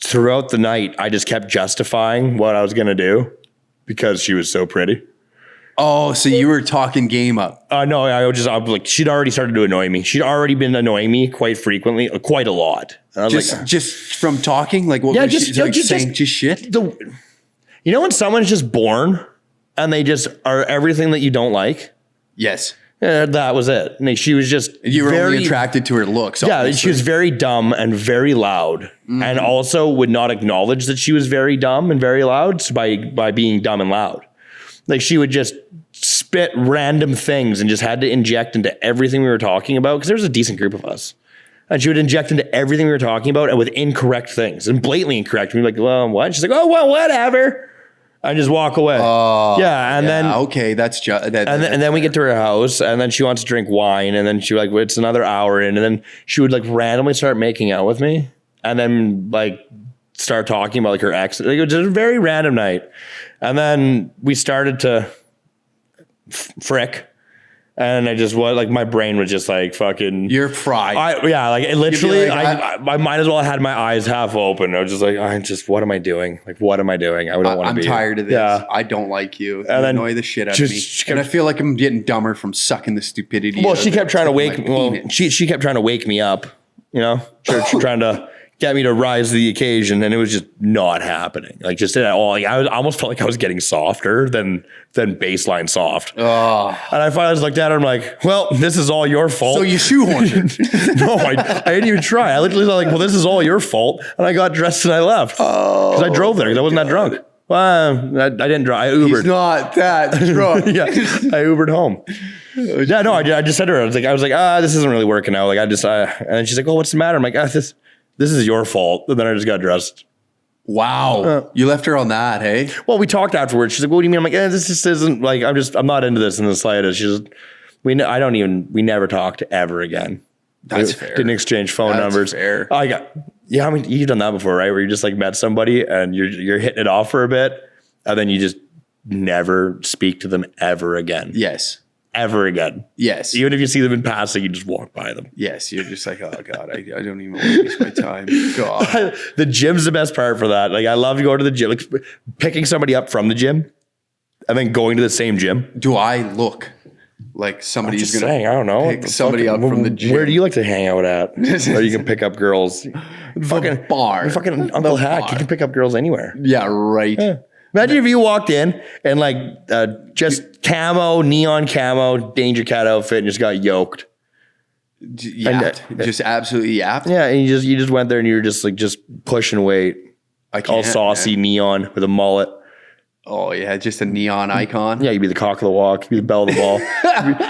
throughout the night, I just kept justifying what I was going to do because she was so pretty. Oh, so you were talking game up. No, I was she'd already started to annoy me. She'd already been annoying me quite frequently, quite a lot. And I was just from talking? What was she saying? Just shit? You know when someone's just born and they just are everything that you don't like? Yes. Yeah, that was it. And she was just you were only attracted to her looks. Yeah, obviously. She was very dumb and very loud, and also would not acknowledge that she was very dumb and very loud by being dumb and loud. She would just spit random things and just had to inject into everything we were talking about, because there was a decent group of us. And she would inject into everything we were talking about, and with incorrect things and blatantly incorrect. We'd be like, well, what? She's like, oh, well, whatever. And just walk away. Then okay, that's just that. And then we get to her house, and then she wants to drink wine, and then she like, it's another hour in, and then she would like randomly start making out with me, and then like start talking about like her ex. Like, it was just a very random night, and then we started to frick. And I just was like, my brain was just like fucking. You're fried. Like it literally, like, I might as well have had my eyes half open. I was just like, what am I doing? Like, what am I doing? I don't want to be. I'm tired of this. Yeah. I don't like you. You annoy the shit out of me. And I feel like I'm getting dumber from sucking the stupidity. Well, she kept trying to wake me. Well, she kept trying to wake me up. You know, she trying to get me to rise to the occasion, and it was just not happening. Like, just at all. Like, I almost felt like I was getting softer than baseline soft. Oh. And I finally just looked at her. I'm like, well, this is all your fault. So you shoehorned it? No, I didn't even try. I literally was like, well, this is all your fault. And I got dressed and I left. Oh, because I drove there because I wasn't that drunk. Well, I didn't drive. I Ubered. He's not that drunk. Yeah, I Ubered home. Yeah, no, I just said to her, I was like, this isn't really working out. Like, and then she's like, oh, what's the matter? I'm like, this is your fault. And then I just got dressed. Wow. You left her on that, hey? Well, we talked afterwards. She's like, what do you mean? I'm like, this just isn't like, I'm not into this in the slightest. She's we never talked ever again. That's fair. Didn't exchange phone numbers. Fair. I mean, you've done that before, right? Where you just like met somebody and you're hitting it off for a bit, and then you just never speak to them ever again. Yes. Ever again. Yes. Even if you see them in passing, you just walk by them. Yes. You're just like, oh God, I don't even want to waste my time. God. The gym's the best part for that. Like, I love to go to the gym, like picking somebody up from the gym and then going to the same gym. Do I look like somebody who's going to I don't know. pick somebody up from the gym? Where do you like to hang out at? Or you can pick up girls? Fucking bar. Fucking Uncle Hack. You can pick up girls anywhere. Yeah, right. Yeah. Imagine if you walked in and like just camo, neon camo, Danger Cat outfit and just got yoked. Yapped. Just absolutely yapped. Yeah, and you just went there and you were just pushing weight. All saucy, neon with a mullet. Oh yeah, just a neon icon. Yeah, you'd be the cock of the walk, be the bell of the ball,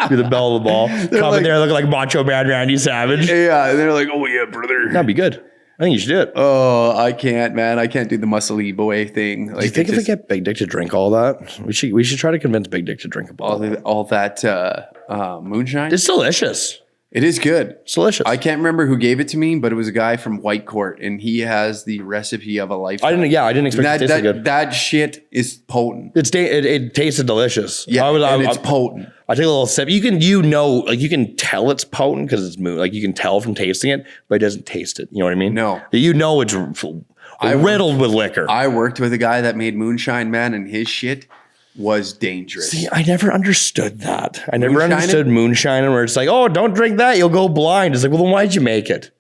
be the bell of the ball. Come in there looking like Macho Man Randy Savage. Yeah, and they're like, oh yeah, brother. That'd be good. I think you should do it. Oh, I can't, man. I can't do the muscly boy thing. Like, do you think if they get Big Dick to drink all that, we should try to convince Big Dick to drink all that moonshine? It's delicious. It is good. It's delicious. I can't remember who gave it to me, but it was a guy from White Court, and he has the recipe of a lifetime. I didn't expect it to taste good. That shit is potent. It tasted delicious. Yeah, it's potent. I take a little sip. You can tell it's potent because it's like you can tell from tasting it, but it doesn't taste it. You know what I mean? No. It's riddled with liquor. I worked with a guy that made moonshine, man, and his shit was dangerous. See, I never understood that. I never understood moonshine, where it's like, oh, don't drink that, you'll go blind. It's like, well, then why'd you make it?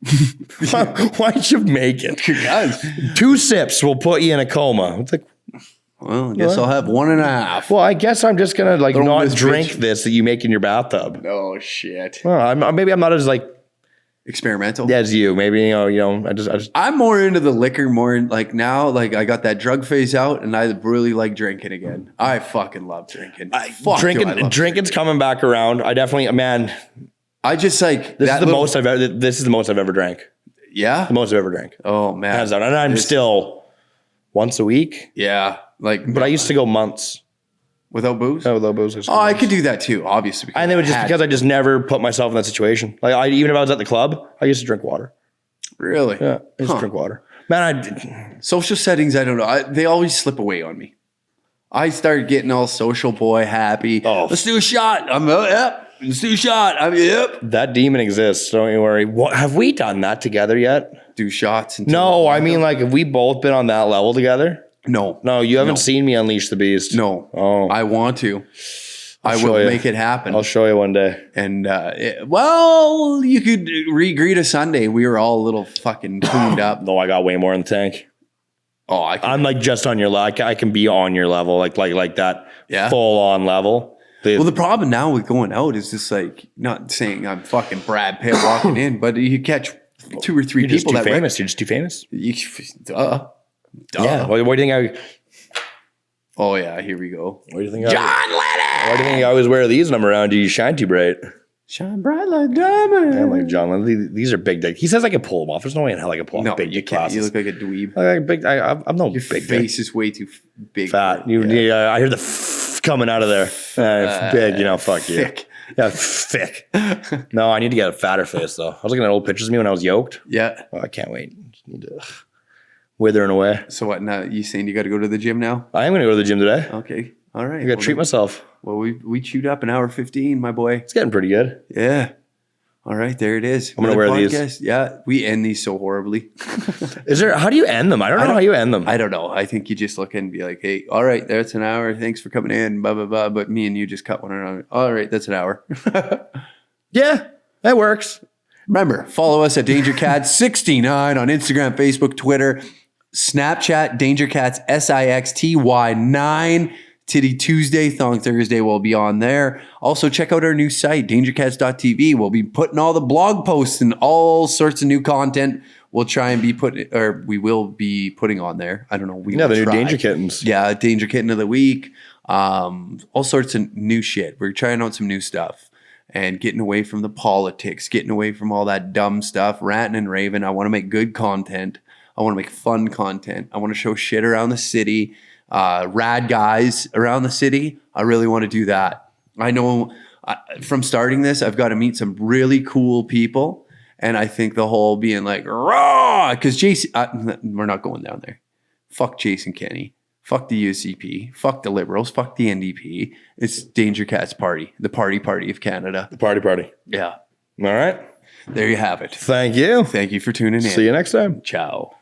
Why'd you make it? 2 sips will put you in a coma. It's like, well, I guess I'll have 1.5. Well, I guess I'm just gonna not drink this that you make in your bathtub. Oh shit. Well, maybe I'm not as experimental as you. Maybe I'm more into the liquor. More like now, like I got that drug phase out, and I really like drinking again. I fucking love drinking. Drinking's coming back around. I definitely, man. I just like this is the most I've ever drank. Yeah, the most I've ever drank. Oh man, hands down. And I'm still once a week. Yeah. But I used to go months without booze. No, without booze. I could do that too, obviously. And it was just because I just never put myself in that situation. Like even if I was at the club, I used to drink water. Really? Yeah, I used to drink water. Man, social settings, I don't know. They always slip away on me. I started getting all social boy happy. Oh, let's do a shot. Yep. Let's do a shot. Yep. That demon exists. Don't you worry. Have we done that together yet? Do shots? No, I mean have we both been on that level together? No, you haven't seen me unleash the beast. No. Oh, I want to. I will make it happen. I'll show you one day. And you could greet a Sunday. We were all a little fucking tuned up. No, I got way more in the tank. Oh, I'm just on your level. I can be on your level, like that. Yeah. Full on level. Well, the problem now with going out is just not saying I'm fucking Brad Pitt walking in, but you catch 2 or 3 people that famous. You're just too famous. Duh. Yeah. What do you think? Oh yeah, here we go. What do you think? John Lennon. Why do you think I always wear these when I'm around you? You shine too bright. Shine bright like diamond. I'm like John Lennon. These are big dick. He says I can pull them off. There's no way in hell I can pull off No, big you dick can't. glasses. You look like a dweeb. I'm no Your big face dick. is way too big. Fat. I hear the coming out of there. Big, fuck you. Thick. Yeah, thick. No, I need to get a fatter face though. I was looking at old pictures of me when I was yoked. Yeah. Oh, I can't wait. Just need to withering away. So what? Now you saying you got to go to the gym now? I am going to go to the gym today. Okay. All right. I got to treat myself. Well, we chewed up an hour 15, my boy. It's getting pretty good. Yeah. All right, there it is. I'm gonna wear these. Yeah, we end these so horribly. How do you end them? I don't know how you end them. I don't know. I think you just look in and be like, hey, all right, that's an hour. Thanks for coming in, blah, blah, blah. But me and you just cut one another. All right, that's an hour. Yeah, that works. Remember, follow us at DangerCats69 on Instagram, Facebook, Twitter, Snapchat, DangerCats SIXTY9. Titty Tuesday, Thong Thursday will be on there. Also, check out our new site, dangercats.tv. We'll be putting all the blog posts and all sorts of new content. We'll try and we will be putting on there. I don't know. The new Danger Kittens. Yeah, Danger Kitten of the Week. All sorts of new shit. We're trying out some new stuff and getting away from the politics, getting away from all that dumb stuff, ranting and raving. I want to make good content. I want to make fun content. I want to show shit around the city. Rad guys around the city. I really want to do that. I know from starting this, I've got to meet some really cool people. And I think the whole being like, raw, because Jason, we're not going down there. Fuck Jason Kenney. Fuck the UCP. Fuck the Liberals. Fuck the NDP. It's Danger Cats Party, the party of Canada. The party. Yeah. All right. There you have it. Thank you. Thank you for tuning in. See you next time. Ciao.